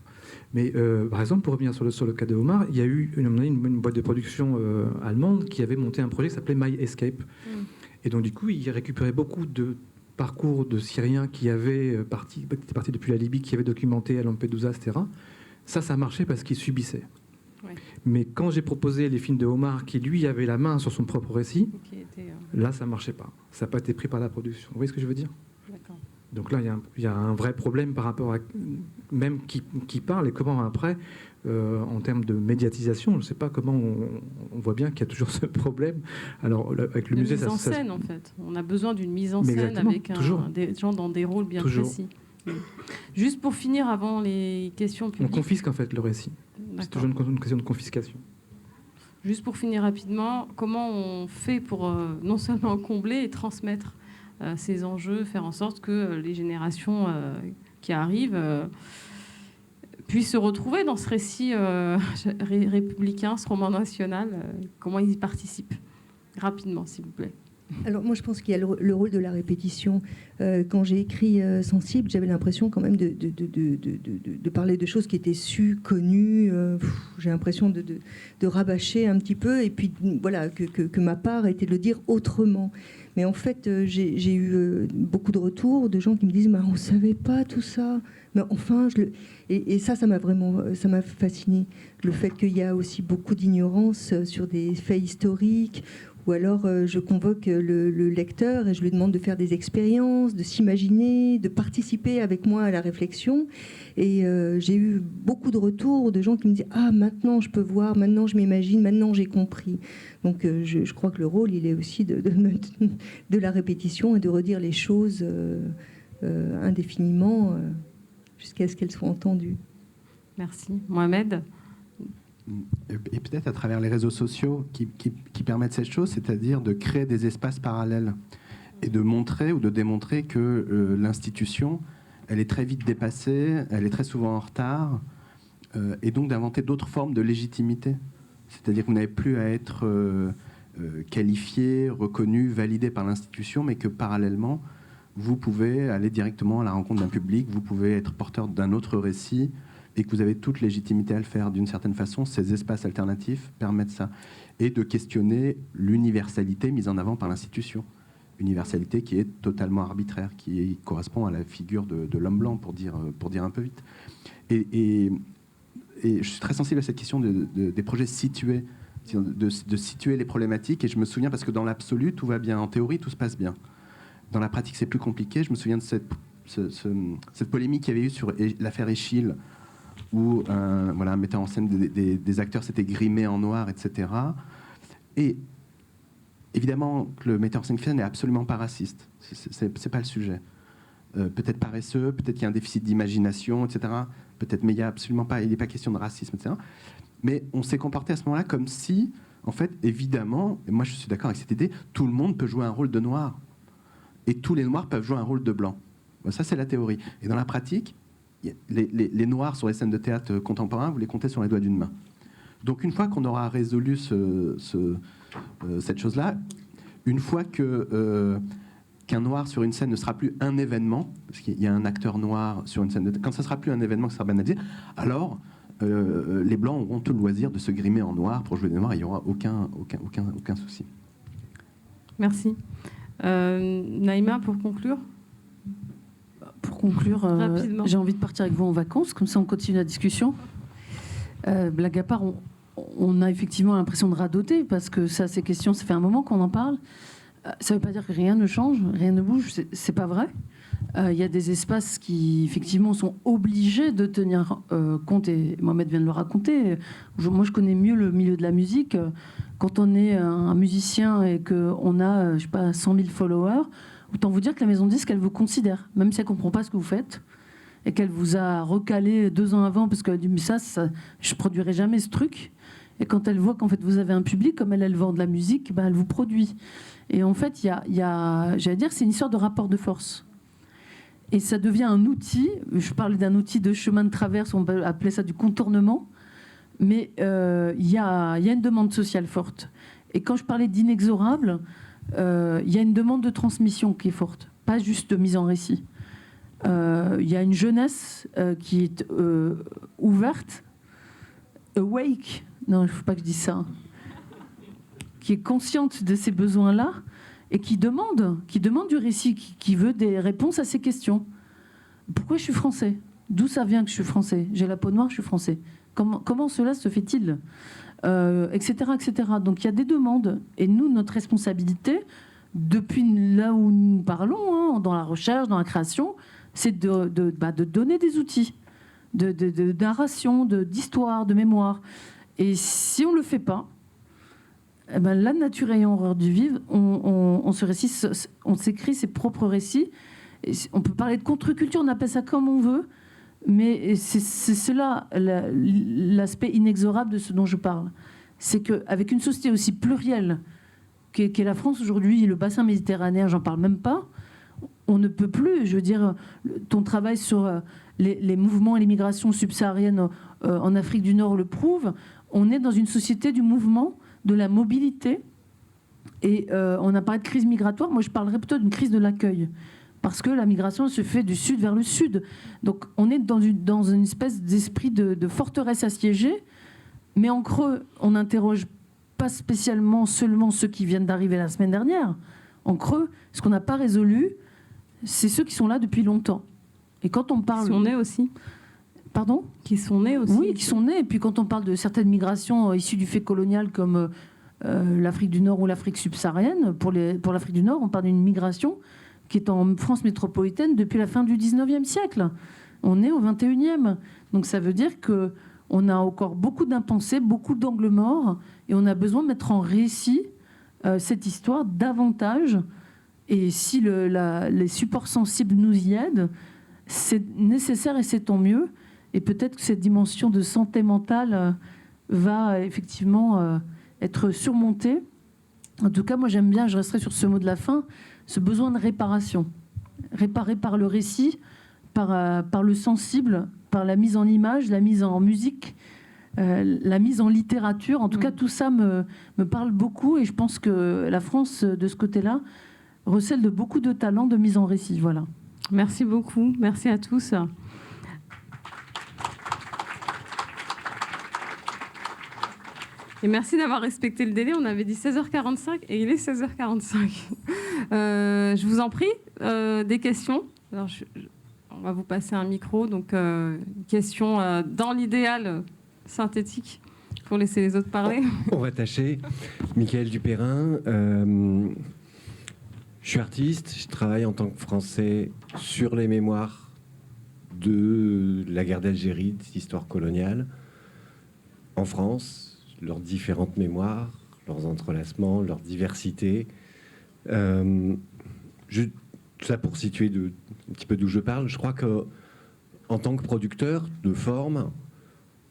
Mais par exemple, pour revenir sur le cas de Omar, il y a eu une boîte de production allemande qui avait monté un projet qui s'appelait My Escape. Et donc, du coup, il récupérait beaucoup de parcours de Syriens qui étaient partis depuis la Libye, qui avaient documenté à Lampedusa, etc. Ça marchait parce qu'ils subissaient. Ouais. Mais quand j'ai proposé les films de Omar, qui lui avait la main sur son propre récit, là, ça ne marchait pas. Ça n'a pas été pris par la production. Vous voyez ce que je veux dire ? D'accord. Donc là, il y a un vrai problème par rapport à même qui parle et comment après, en termes de médiatisation, je ne sais pas comment on voit bien qu'il y a toujours ce problème. Alors avec le musée, mise en scène, en fait. On a besoin d'une mise en scène avec des gens dans des rôles bien précis. Juste pour finir, avant les questions publiques. On confisque en fait le récit. D'accord. C'est toujours une question de confiscation. Juste pour finir rapidement, comment on fait pour non seulement combler et transmettre ces enjeux, faire en sorte que les générations qui arrivent puissent se retrouver dans ce récit républicain, ce roman national, comment ils y participent ? Rapidement, s'il vous plaît. Alors moi je pense qu'il y a le rôle de la répétition. Quand j'ai écrit Sensible, j'avais l'impression quand même de parler de choses qui étaient sues, connues. J'ai l'impression de rabâcher un petit peu et puis voilà que ma part était de le dire autrement. Mais en fait j'ai eu beaucoup de retours de gens qui me disent on ne savait pas tout ça. Mais enfin, et ça m'a fasciné. Le fait qu'il y a aussi beaucoup d'ignorance sur des faits historiques. Ou alors, je convoque le lecteur et je lui demande de faire des expériences, de s'imaginer, de participer avec moi à la réflexion. Et j'ai eu beaucoup de retours de gens qui me disent « Ah, maintenant je peux voir, maintenant je m'imagine, maintenant j'ai compris ». Donc, je crois que le rôle, il est aussi de la répétition et de redire les choses indéfiniment jusqu'à ce qu'elles soient entendues. Merci. Mohamed ? Et peut-être à travers les réseaux sociaux qui permettent cette chose, c'est-à-dire de créer des espaces parallèles et de montrer ou de démontrer que l'institution, elle est très vite dépassée, elle est très souvent en retard, et donc d'inventer d'autres formes de légitimité. C'est-à-dire que vous n'avez plus à être qualifié, reconnu, validé par l'institution, mais que parallèlement, vous pouvez aller directement à la rencontre d'un public, vous pouvez être porteur d'un autre récit, et que vous avez toute légitimité à le faire d'une certaine façon. Ces espaces alternatifs permettent ça. Et de questionner l'universalité mise en avant par l'institution. Universalité qui est totalement arbitraire, qui correspond à la figure de l'homme blanc, pour dire un peu vite. Et je suis très sensible à cette question des projets situés, de situer les problématiques. Et je me souviens, parce que dans l'absolu, tout va bien. En théorie, tout se passe bien. Dans la pratique, c'est plus compliqué. Je me souviens de cette polémique qu'il y avait eu sur l'affaire Échille, où un metteur en scène des acteurs s'était grimé en noir, etc. Et évidemment, le metteur en scène n'est absolument pas raciste. C'est pas le sujet. Peut-être paresseux, peut-être qu'il y a un déficit d'imagination, etc. Peut-être, mais il n'est pas question de racisme, etc. Mais on s'est comporté à ce moment-là comme si, en fait, évidemment, et moi je suis d'accord avec cette idée, tout le monde peut jouer un rôle de noir. Et tous les noirs peuvent jouer un rôle de blanc. Ça, c'est la théorie. Et dans la pratique, les noirs sur les scènes de théâtre contemporain, vous les comptez sur les doigts d'une main. Donc une fois qu'on aura résolu cette chose-là, une fois qu'un noir sur une scène ne sera plus un événement, parce qu'il y a un acteur noir sur une scène de théâtre, quand ça ne sera plus un événement qui sera banalisé, alors les blancs auront tout le loisir de se grimer en noir pour jouer des noirs, et il n'y aura aucun souci. Merci. Naïma, pour conclure ? Pour conclure, j'ai envie de partir avec vous en vacances, comme ça on continue la discussion. Blague à part, on a effectivement l'impression de radoter, parce que ça, ces questions, ça fait un moment qu'on en parle. Ça ne veut pas dire que rien ne change, rien ne bouge, c'est pas vrai. Il y a des espaces qui, effectivement, sont obligés de tenir compte, et Mohamed vient de le raconter. Moi, je connais mieux le milieu de la musique. Quand on est un musicien et qu'on a, je sais pas, 100 000 followers, autant vous dire que la maison de disque, elle vous considère, même si elle ne comprend pas ce que vous faites, et qu'elle vous a recalé 2 ans avant, parce qu'elle a dit, mais ça, je ne produirai jamais ce truc. Et quand elle voit qu'en fait, vous avez un public, comme elle vend de la musique, ben, elle vous produit. Et en fait, j'allais dire, c'est une histoire de rapport de force. Et ça devient un outil, je parlais d'un outil de chemin de traverse, on peut appeler ça du contournement, mais il y a une demande sociale forte. Et quand je parlais d'inexorable, il y a une demande de transmission qui est forte, pas juste de mise en récit. Il y a une jeunesse qui est ouverte, awake, non, il ne faut pas que je dise ça, qui est consciente de ces besoins-là et qui demande du récit, qui veut des réponses à ces questions. Pourquoi je suis français ? D'où ça vient que je suis français ? J'ai la peau noire, je suis français. Comment cela se fait-il ? Etc., etc. Donc il y a des demandes. Et nous, notre responsabilité, depuis là où nous parlons, dans la recherche, dans la création, c'est de donner des outils de narration, d'histoire, de mémoire. Et si on ne le fait pas, eh ben, la nature ayant horreur du vivre, on s'écrit ses propres récits. Et on peut parler de contre-culture, on appelle ça comme on veut, mais c'est cela l'aspect inexorable de ce dont je parle. C'est qu'avec une société aussi plurielle qu'est la France aujourd'hui, le bassin méditerranéen, j'en parle même pas, on ne peut plus, je veux dire, ton travail sur les mouvements et les migrations subsahariennes en Afrique du Nord le prouve, on est dans une société du mouvement, de la mobilité, et on a parlé de crise migratoire, moi je parlerais plutôt d'une crise de l'accueil, parce que la migration se fait du sud vers le sud. Donc on est dans une espèce d'esprit de forteresse assiégée, mais en creux, on n'interroge pas spécialement seulement ceux qui viennent d'arriver la semaine dernière. En creux, ce qu'on n'a pas résolu, c'est ceux qui sont là depuis longtemps. Et quand on parle... Qui sont nés aussi. Pardon ? Qui sont nés aussi. Oui, qui sont nés. Et puis quand on parle de certaines migrations issues du fait colonial, comme l'Afrique du Nord ou l'Afrique subsaharienne, pour l'Afrique du Nord, on parle d'une migration qui est en France métropolitaine depuis la fin du 19e siècle. On est au 21e. Donc ça veut dire qu'on a encore beaucoup d'impensés, beaucoup d'angles morts, et on a besoin de mettre en récit cette histoire davantage. Et si les supports sensibles nous y aident, c'est nécessaire et c'est tant mieux. Et peut-être que cette dimension de santé mentale va effectivement être surmontée. En tout cas, moi j'aime bien, je resterai sur ce mot de la fin, ce besoin de réparation. Réparer par le récit, par le sensible, par la mise en image, la mise en musique, la mise en littérature. En tout cas, tout ça me parle beaucoup et je pense que la France, de ce côté-là, recèle de beaucoup de talents de mise en récit. Voilà. Merci beaucoup. Merci à tous. Et merci d'avoir respecté le délai. On avait dit 16h45 et il est 16h45. Je vous en prie, des questions. Alors, on va vous passer un micro. Donc, question dans l'idéal synthétique pour laisser les autres parler. On va tâcher. Michael Dupérin. Je suis artiste. Je travaille en tant que Français sur les mémoires de la guerre d'Algérie, de l'histoire coloniale en France. Leurs différentes mémoires, leurs entrelacements, leur diversité. Tout ça pour situer un petit peu d'où je parle. Je crois qu'en tant que producteur de formes,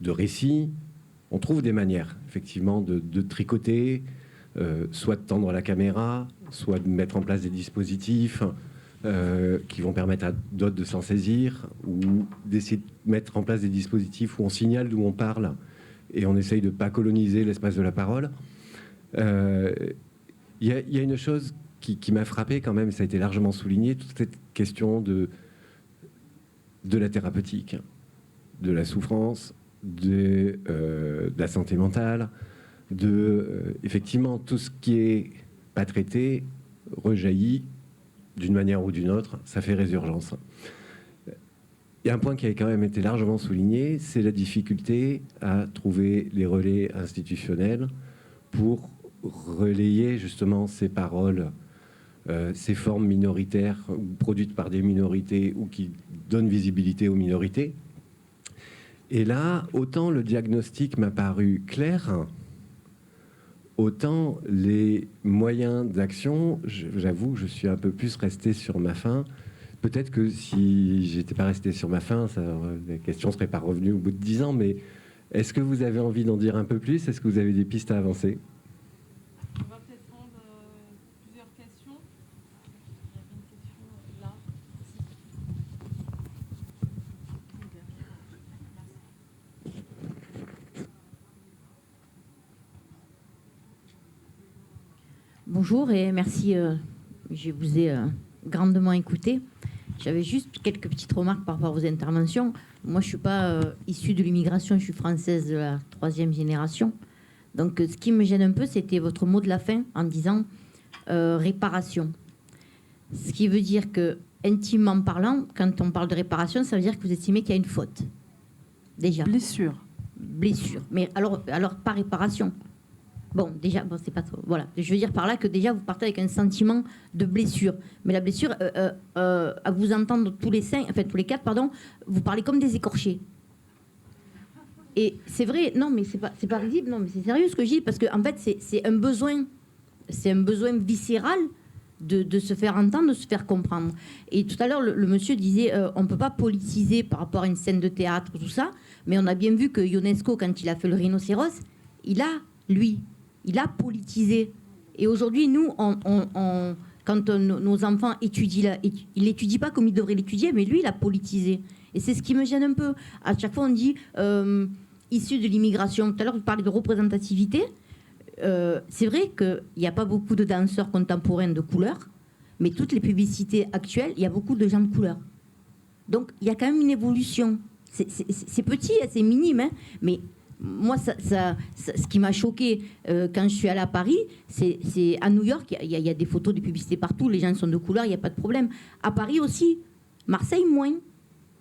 de récits, on trouve des manières, effectivement, de tricoter, soit de tendre la caméra, soit de mettre en place des dispositifs qui vont permettre à d'autres de s'en saisir, ou d'essayer de mettre en place des dispositifs où on signale d'où on parle, et on essaye de ne pas coloniser l'espace de la parole. Il y a une chose qui m'a frappé quand même, ça a été largement souligné, toute cette question de la thérapeutique, de la souffrance, de la santé mentale, effectivement, tout ce qui est pas traité rejaillit d'une manière ou d'une autre, ça fait résurgence. Il y a un point qui a quand même été largement souligné, c'est la difficulté à trouver les relais institutionnels pour relayer justement ces paroles, ces formes minoritaires produites par des minorités ou qui donnent visibilité aux minorités. Et là, autant le diagnostic m'a paru clair, autant les moyens d'action, j'avoue que je suis un peu plus resté sur ma faim. Peut-être que si j'étais pas resté sur ma faim, la question serait pas revenue au bout de 10 ans, mais est-ce que vous avez envie d'en dire un peu plus ? Est-ce que vous avez des pistes à avancer ? On va peut-être prendre plusieurs questions. Il y avait une question là. bonjour et merci. Je vous ai grandement écouté. J'avais juste quelques petites remarques par rapport à vos interventions. Moi, je ne suis pas issue de l'immigration, je suis française de la 3e génération. Donc, ce qui me gêne un peu, c'était votre mot de la fin en disant réparation. Ce qui veut dire que, intimement parlant, quand on parle de réparation, ça veut dire que vous estimez qu'il y a une faute. Déjà. Blessure. Blessure. Mais alors pas réparation. Bon, déjà, bon, c'est pas trop. Voilà. Je veux dire par là que déjà, vous partez avec un sentiment de blessure. Mais la blessure, à vous entendre tous les 4, pardon, vous parlez comme des écorchés. Et c'est vrai, non, mais c'est pas risible, non, mais c'est sérieux ce que je dis, parce qu'en fait, c'est un besoin viscéral de se faire entendre, de se faire comprendre. Et tout à l'heure, le monsieur disait, on ne peut pas politiser par rapport à une scène de théâtre, tout ça, mais on a bien vu que Ionesco, quand il a fait le rhinocéros, il a politisé. Et aujourd'hui, nous, quand nos enfants étudient, ils l'étudient pas comme ils devraient l'étudier, mais lui, il a politisé. Et c'est ce qui me gêne un peu. À chaque fois, on dit issu de l'immigration. Tout à l'heure, vous parlez de représentativité. C'est vrai qu'il n'y a pas beaucoup de danseurs contemporains de couleur, mais toutes les publicités actuelles, il y a beaucoup de gens de couleur. Donc, il y a quand même une évolution. C'est petit, c'est minime, hein, mais moi, ce qui m'a choqué quand je suis allée à Paris, c'est à New York, il y a des photos de publicité partout, les gens sont de couleur, il n'y a pas de problème. À Paris aussi, Marseille moins,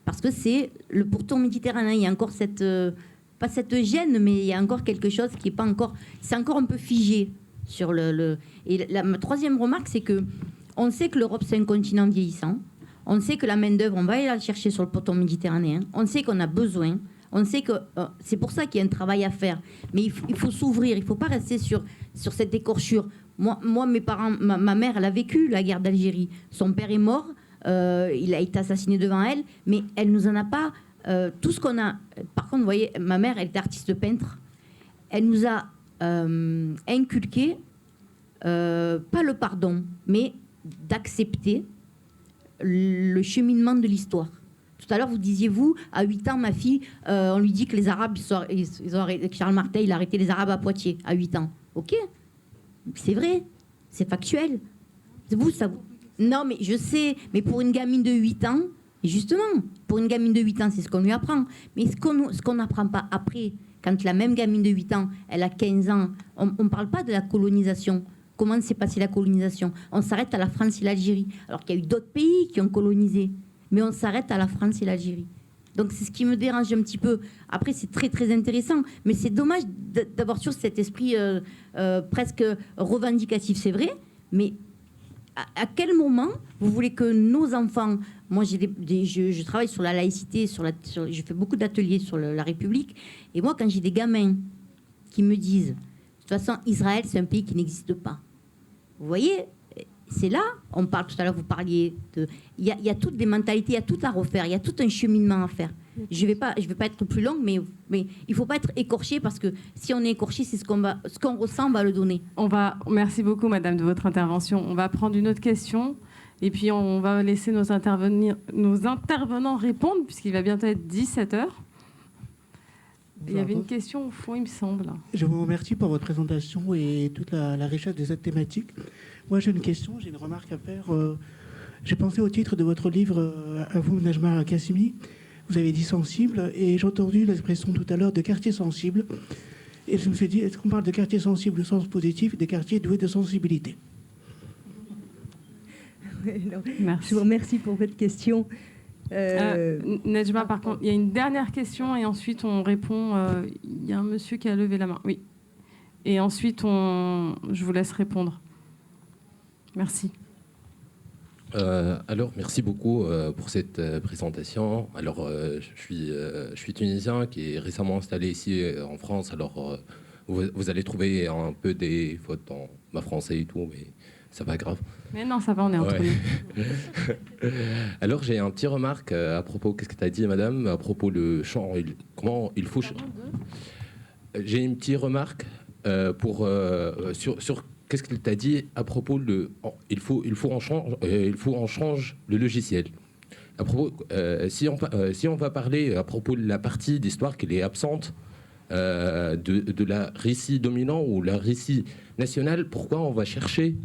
parce que c'est le pourtour méditerranéen. Il y a encore pas cette gêne, mais il y a encore quelque chose qui n'est pas encore... C'est encore un peu figé sur Et ma troisième remarque, c'est que on sait que l'Europe, c'est un continent vieillissant. On sait que la main-d'œuvre, on va aller la chercher sur le pourtour méditerranéen. On sait qu'on a besoin. On sait que c'est pour ça qu'il y a un travail à faire. Mais il faut s'ouvrir. Il ne faut pas rester sur cette écorchure. Moi, mes parents, ma mère, elle a vécu la guerre d'Algérie. Son père est mort. Il a été assassiné devant elle. Mais elle ne nous en a pas... tout ce qu'on a... Par contre, vous voyez, ma mère, elle est artiste peintre. Elle nous a inculqué, pas le pardon, mais d'accepter le cheminement de l'histoire. Tout à l'heure, vous disiez, vous, à 8 ans, ma fille, on lui dit que les Arabes, Charles Martel, il a arrêté les Arabes à Poitiers, à 8 ans. Ok, c'est vrai, c'est factuel. Vous, ça vous... Non, mais je sais, mais pour une gamine de 8 ans, justement, pour une gamine de 8 ans, c'est ce qu'on lui apprend. Mais ce qu'on n'apprend pas après, quand la même gamine de 8 ans, elle a 15 ans, on ne parle pas de la colonisation. Comment s'est passée la colonisation? On s'arrête à la France et l'Algérie. Alors qu'il y a eu d'autres pays qui ont colonisé. Mais on s'arrête à la France et l'Algérie. Donc c'est ce qui me dérange un petit peu. Après, c'est très, très intéressant. Mais c'est dommage d'avoir sur cet esprit presque revendicatif, c'est vrai. Mais à quel moment vous voulez que nos enfants... Moi, je travaille sur la laïcité, je fais beaucoup d'ateliers sur la République. Et moi, quand j'ai des gamins qui me disent, de toute façon, Israël, c'est un pays qui n'existe pas. Vous voyez, c'est là, on parle tout à l'heure, vous parliez de... Il y a toutes des mentalités, il y a tout à refaire, il y a tout un cheminement à faire. Je vais pas être plus longue, mais il ne faut pas être écorché, parce que si on est écorché, c'est ce qu'on ressent, on va le donner. Merci beaucoup, madame, de votre intervention. On va prendre une autre question. Et puis, on va laisser nos intervenants répondre, puisqu'il va bientôt être 17h. Il y avait une question au fond, il me semble. Je vous remercie pour votre présentation et toute la richesse de cette thématique. Moi, j'ai une question, j'ai une remarque à faire. J'ai pensé au titre de votre livre, à vous, Najma Kassimi. Vous avez dit sensible, et j'ai entendu l'expression tout à l'heure de quartier sensible. Et je me suis dit, est-ce qu'on parle de quartier sensible au sens positif, des quartiers doués de sensibilité? Merci. Je vous remercie pour votre question. Nejma, par contre, il y a une dernière question et ensuite on répond. Il y a un monsieur qui a levé la main. Oui. Et ensuite, je vous laisse répondre. Merci. Alors, merci beaucoup pour cette présentation. Alors, je suis tunisien qui est récemment installé ici en France. Alors, vous allez trouver un peu des fautes dans ma français et tout, mais c'est pas grave. Mais non, ça va, on est entre nous. Alors, j'ai un petit remarque à propos, qu'est-ce que tu as dit, madame, à propos le chant, comment il faut... J'ai une petite remarque sur qu'est-ce que tu as dit à propos il faut en change le logiciel. À propos, si on va parler à propos de la partie d'histoire qui est absente de la récit dominant ou la récit national, pourquoi on va chercher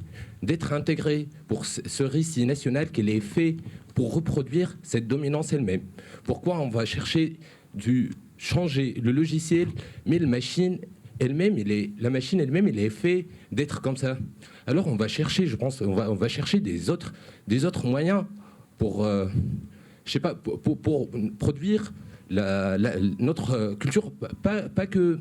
d'être intégré pour ce récit national qui est fait pour reproduire cette dominance elle-même? Pourquoi on va chercher de changer le logiciel, mais la machine elle-même, elle est faite d'être comme ça. Alors on va chercher, je pense, on va chercher des autres moyens pour, je sais pas, pour produire notre culture, pas que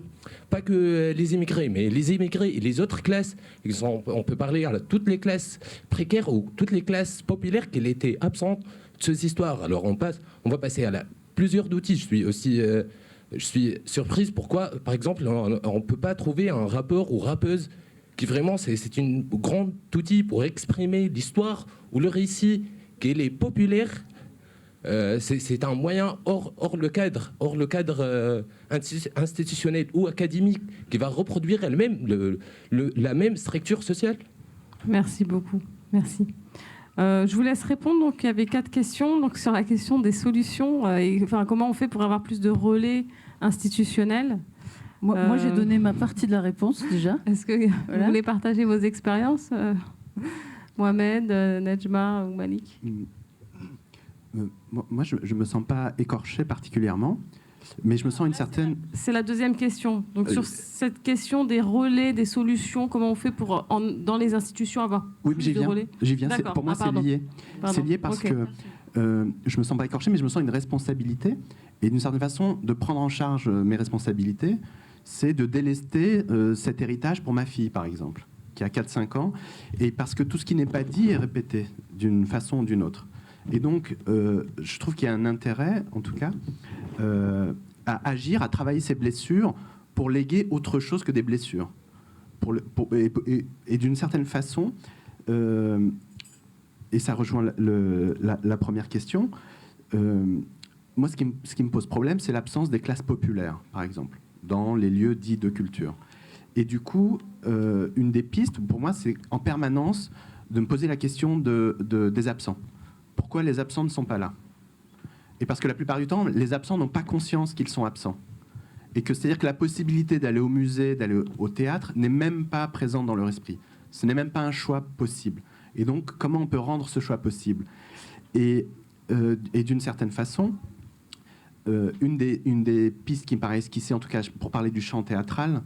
les immigrés, mais les immigrés et les autres classes. On peut parler à toutes les classes précaires ou toutes les classes populaires qui étaient absentes de ces histoires. Alors on va passer à plusieurs outils. Je suis surprise pourquoi, par exemple, on ne peut pas trouver un rappeur ou rappeuse qui vraiment, c'est une grande outil pour exprimer l'histoire ou le récit qui est populaire. C'est un moyen hors le cadre institutionnel ou académique qui va reproduire elle-même la même structure sociale. Merci beaucoup. Merci. Je vous laisse répondre. Donc, il y avait 4 questions. Donc, sur la question des solutions, comment on fait pour avoir plus de relais institutionnels. Moi, j'ai donné ma partie de la réponse déjà. Est-ce que vous voulez partager vos expériences, Mohamed, Nejma ou Malik? Moi, je ne me sens pas écorché particulièrement, mais je me sens une certaine... C'est la deuxième question. Donc, sur cette question des relais, des solutions, comment on fait pour, dans les institutions, avoir plus de relais? J'y viens. Pour moi, c'est lié. C'est lié parce que je ne me sens pas écorché, mais je me sens une responsabilité. Et d'une certaine façon, de prendre en charge mes responsabilités, c'est de délester cet héritage pour ma fille, par exemple, qui a 4-5 ans. Et parce que tout ce qui n'est pas dit est répété d'une façon ou d'une autre. Et donc, je trouve qu'il y a un intérêt, en tout cas, à agir, à travailler ces blessures pour léguer autre chose que des blessures. Et d'une certaine façon, et ça rejoint la première question, moi, ce qui me pose problème, c'est l'absence des classes populaires, par exemple, dans les lieux dits de culture. Et du coup, une des pistes, pour moi, c'est en permanence de me poser la question des absents. Pourquoi les absents ne sont pas là? Et parce que la plupart du temps, les absents n'ont pas conscience qu'ils sont absents. Et que c'est-à-dire que la possibilité d'aller au musée, d'aller au théâtre, n'est même pas présente dans leur esprit. Ce n'est même pas un choix possible. Et donc, comment on peut rendre ce choix possible? Et d'une certaine façon, une des pistes qui me paraît esquissée, en tout cas pour parler du champ théâtral,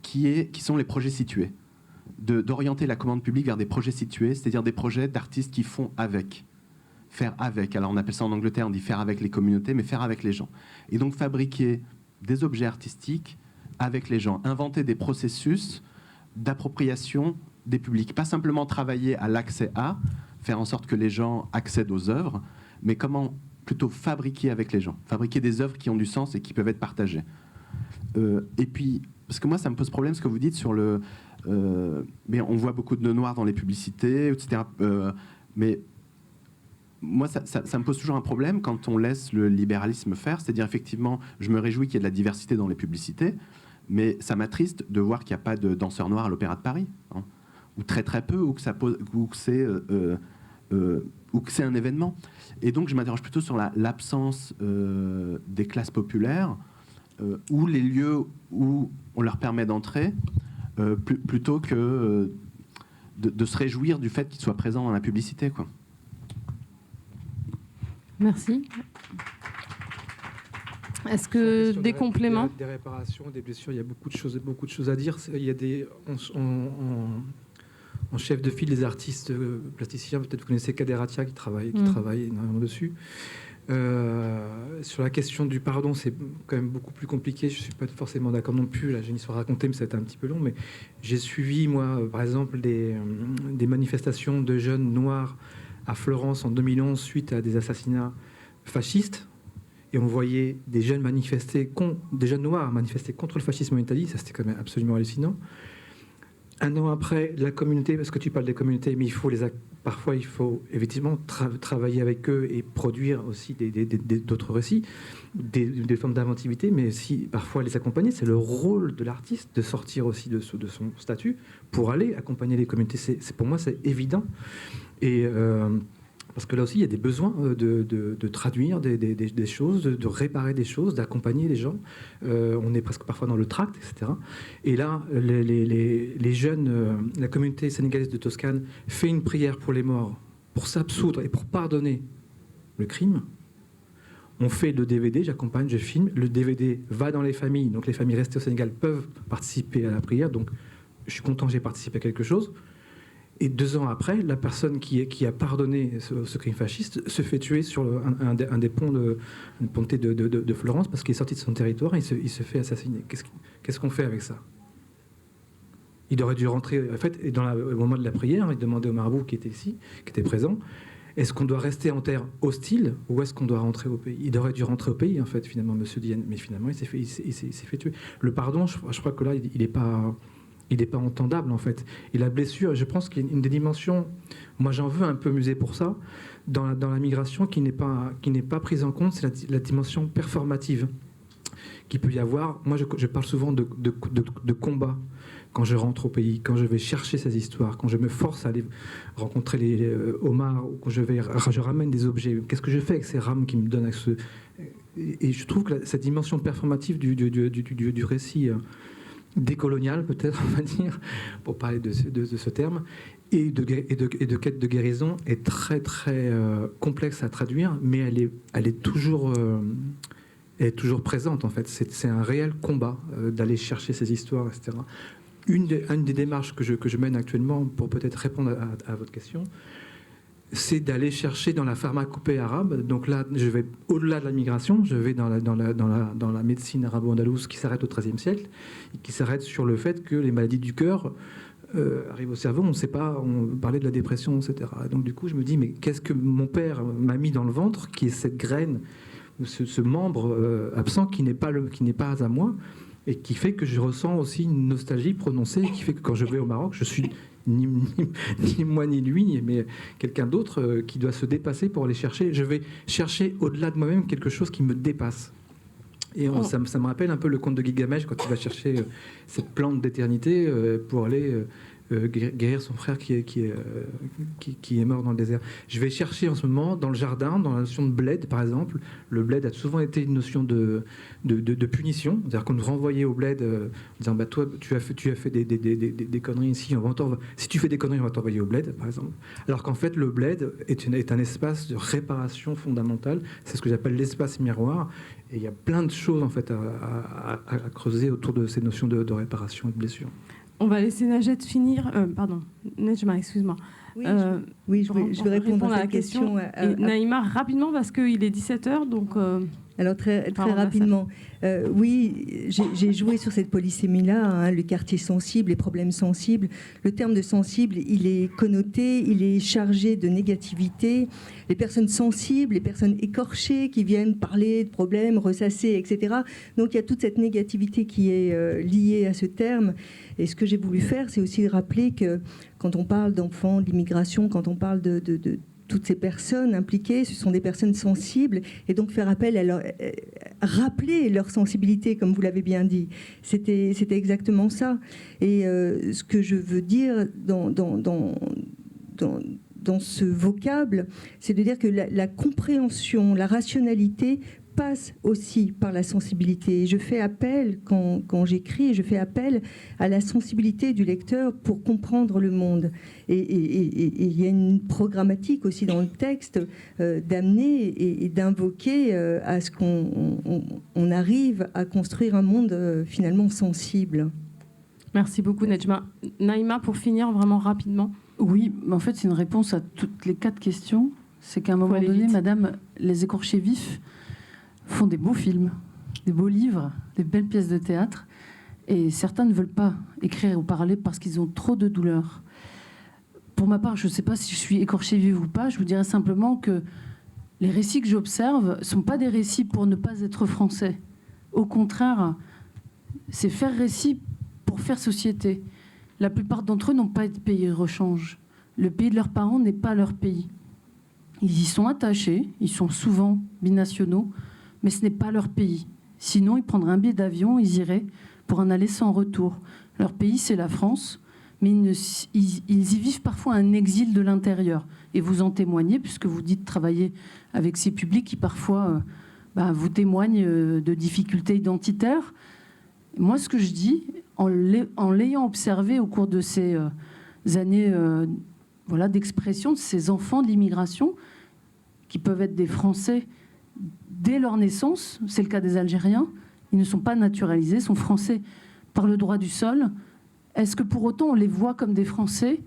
qui sont les projets situés. D'orienter la commande publique vers des projets situés, c'est-à-dire des projets d'artistes qui font avec. Faire avec. Alors on appelle ça en Angleterre, on dit faire avec les communautés, mais faire avec les gens. Et donc fabriquer des objets artistiques avec les gens. Inventer des processus d'appropriation des publics. Pas simplement travailler à l'accès à, faire en sorte que les gens accèdent aux œuvres, mais comment plutôt fabriquer avec les gens. Fabriquer des œuvres qui ont du sens et qui peuvent être partagées. Et puis, parce que moi ça me pose problème ce que vous dites sur le... mais on voit beaucoup de noirs dans les publicités, etc. Mais moi, ça me pose toujours un problème quand on laisse le libéralisme faire. C'est-à-dire, effectivement, je me réjouis qu'il y ait de la diversité dans les publicités, mais ça m'attriste de voir qu'il n'y a pas de danseurs noirs à l'Opéra de Paris, hein, ou très très peu, ou que c'est un événement. Et donc, je m'interroge plutôt sur l'absence des classes populaires, ou les lieux où on leur permet d'entrer, plutôt que de se réjouir du fait qu'ils soient présents dans la publicité, quoi. Merci. Est-ce que des compléments? Des réparations, des blessures, il y a beaucoup de choses à dire. Il y a en chef de file des artistes plasticiens, peut-être vous connaissez Kaderatia qui travaille énormément dessus. Sur la question du pardon, c'est quand même beaucoup plus compliqué. Je ne suis pas forcément d'accord non plus. Là, j'ai une histoire à raconter, mais ça va être un petit peu long. Mais j'ai suivi, moi, par exemple, des manifestations de jeunes noirs à Florence en 2011 suite à des assassinats fascistes. Et on voyait des jeunes noirs manifester contre le fascisme en Italie. Ça, c'était quand même absolument hallucinant. Un an après, la communauté, parce que tu parles des communautés, mais parfois il faut effectivement travailler avec eux et produire aussi d'autres récits, des formes d'inventivité, mais aussi parfois les accompagner. C'est le rôle de l'artiste de sortir aussi de son statut pour aller accompagner les communautés. Pour moi, c'est évident. Et Parce que là aussi, il y a des besoins de traduire des choses, de réparer des choses, d'accompagner les gens. On est presque parfois dans le tract, etc. Et là, les jeunes, la communauté sénégalaise de Toscane fait une prière pour les morts, pour s'absoudre et pour pardonner le crime. On fait le DVD, j'accompagne, je filme. Le DVD va dans les familles, donc les familles restées au Sénégal peuvent participer à la prière. Donc je suis content que j'ai participé à quelque chose. Et 2 ans après, la personne qui a pardonné ce crime fasciste se fait tuer sur un des ponts de Florence parce qu'il est sorti de son territoire et il se fait assassiner. Qu'est-ce qu'on fait avec ça? Il aurait dû rentrer, en fait, et au moment de la prière, il demandait au marabout qui était ici, qui était présent, est-ce qu'on doit rester en terre hostile ou est-ce qu'on doit rentrer au pays? Il aurait dû rentrer au pays, en fait, finalement, monsieur Dienne, mais finalement, il s'est fait tuer. Le pardon, je crois que là, il n'est pas entendable, en fait. Et la blessure, je pense qu'il y a une des dimensions, moi j'en veux un peu muser pour ça, dans la migration qui n'est pas prise en compte, c'est la dimension performative qu'il peut y avoir. Moi, je parle souvent de combat quand je rentre au pays, quand je vais chercher ces histoires, quand je me force à aller rencontrer les homards, ou quand je ramène des objets. Qu'est-ce que je fais avec ces rames qui me donnent et je trouve que cette dimension performative du récit décolonial, peut-être, on va dire, pour parler de ce terme, et de quête de guérison est très, très complexe à traduire, mais elle est toujours présente, en fait. C'est un réel combat d'aller chercher ces histoires, etc. Une des démarches que je mène actuellement, pour peut-être répondre à votre question, c'est d'aller chercher dans la pharmacopée arabe. Donc là, je vais au-delà de la migration, je vais dans la médecine arabo-andalouse qui s'arrête au XIIIe siècle, et qui s'arrête sur le fait que les maladies du cœur arrivent au cerveau, on ne sait pas, on parlait de la dépression, etc. Donc du coup, je me dis, mais qu'est-ce que mon père m'a mis dans le ventre, qui est cette graine, ou ce membre absent qui n'est pas à moi, et qui fait que je ressens aussi une nostalgie prononcée, qui fait que quand je vais au Maroc, je suis ni moi ni lui, mais quelqu'un d'autre qui doit se dépasser pour aller chercher. Je vais chercher au-delà de moi-même quelque chose qui me dépasse. Et ça me rappelle un peu le conte de Gilgamesh quand il va chercher cette plante d'éternité pour aller guérir son frère qui est mort dans le désert. Je vais chercher en ce moment dans le jardin, dans la notion de bled par exemple. Le bled a souvent été une notion de punition, c'est-à-dire qu'on nous renvoyait au bled en disant bah, toi tu as fait des conneries ici, si tu fais des conneries on va t'envoyer au bled par exemple. Alors qu'en fait le bled est un espace de réparation fondamentale, c'est ce que j'appelle l'espace miroir, et il y a plein de choses en fait à creuser autour de ces notions de réparation et de blessure. On va laisser Najed finir. Pardon, Nejma, excuse-moi. Oui, je vais répondre à la question. Et Naïma, rapidement, parce qu'il est 17h, donc... Alors, très rapidement. Oui, j'ai joué sur cette polysémie-là, le quartier sensible, les problèmes sensibles. Le terme de sensible, il est connoté, il est chargé de négativité. Les personnes sensibles, les personnes écorchées qui viennent parler de problèmes, ressasser, etc. Donc, il y a toute cette négativité qui est liée à ce terme. Et ce que j'ai voulu faire, c'est aussi rappeler que quand on parle d'enfants, d'immigration, quand on parle de toutes ces personnes impliquées, ce sont des personnes sensibles, et donc faire appel à rappeler leur sensibilité, comme vous l'avez bien dit. C'était exactement ça. Et ce que je veux dire dans ce vocable, c'est de dire que la compréhension, la rationalité passe aussi par la sensibilité. Et je fais appel, quand j'écris, je fais appel à la sensibilité du lecteur pour comprendre le monde. Et il y a une programmatique aussi dans le texte d'amener et d'invoquer à ce qu'on arrive à construire un monde finalement sensible. Merci beaucoup, Nejma. Naïma, pour finir vraiment rapidement. Oui, en fait, c'est une réponse à toutes les 4 questions. C'est qu'à un moment donné, madame, les écorchés vifs font des beaux films, des beaux livres, des belles pièces de théâtre, et certains ne veulent pas écrire ou parler parce qu'ils ont trop de douleur. Pour ma part, je ne sais pas si je suis écorchée vive ou pas, je vous dirais simplement que les récits que j'observe ne sont pas des récits pour ne pas être français. Au contraire, c'est faire récit pour faire société. La plupart d'entre eux n'ont pas été payés rechange. Le pays de leurs parents n'est pas leur pays. Ils y sont attachés, ils sont souvent binationaux, mais ce n'est pas leur pays. Sinon, ils prendraient un billet d'avion, ils iraient pour un aller sans retour. Leur pays, c'est la France, mais ils y vivent parfois un exil de l'intérieur. Et vous en témoignez, puisque vous dites travailler avec ces publics qui parfois vous témoignent de difficultés identitaires. Moi, ce que je dis, en l'ayant observé au cours de ces années d'expression de ces enfants de l'immigration, qui peuvent être des Français dès leur naissance, c'est le cas des Algériens, ils ne sont pas naturalisés, sont Français par le droit du sol. Est-ce que pour autant on les voit comme des Français ?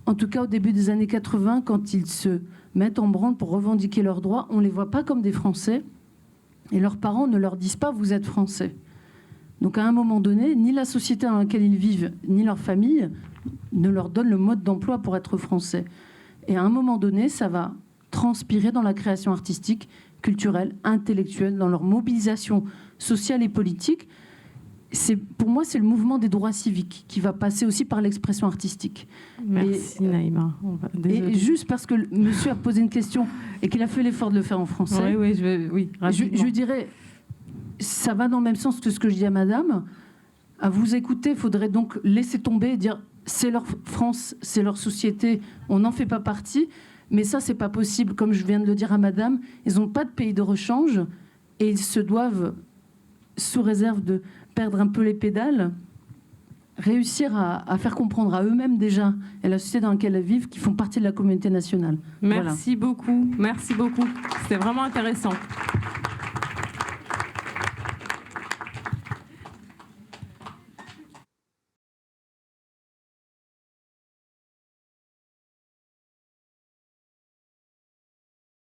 En tout cas, au début des années 80, quand ils se mettent en branle pour revendiquer leurs droits, on ne les voit pas comme des Français. Et leurs parents ne leur disent pas « vous êtes Français ». Donc à un moment donné, ni la société dans laquelle ils vivent, ni leur famille ne leur donnent le mode d'emploi pour être Français. Et à un moment donné, ça va transpirer dans la création artistique, culturelle, intellectuelle, dans leur mobilisation sociale et politique. Pour moi, c'est le mouvement des droits civiques qui va passer aussi par l'expression artistique. Merci Naïma. Et juste parce que monsieur a posé une question et qu'il a fait l'effort de le faire en français, je dirais, ça va dans le même sens que ce que je dis à madame. À vous écouter, il faudrait donc laisser tomber et dire c'est leur France, c'est leur société, on n'en fait pas partie. Mais ça, c'est pas possible. Comme je viens de le dire à madame, ils n'ont pas de pays de rechange et ils se doivent, sous réserve de perdre un peu les pédales, réussir à faire comprendre à eux-mêmes déjà et à la société dans laquelle elles vivent qu'ils font partie de la communauté nationale. Merci beaucoup. Merci beaucoup. C'était vraiment intéressant.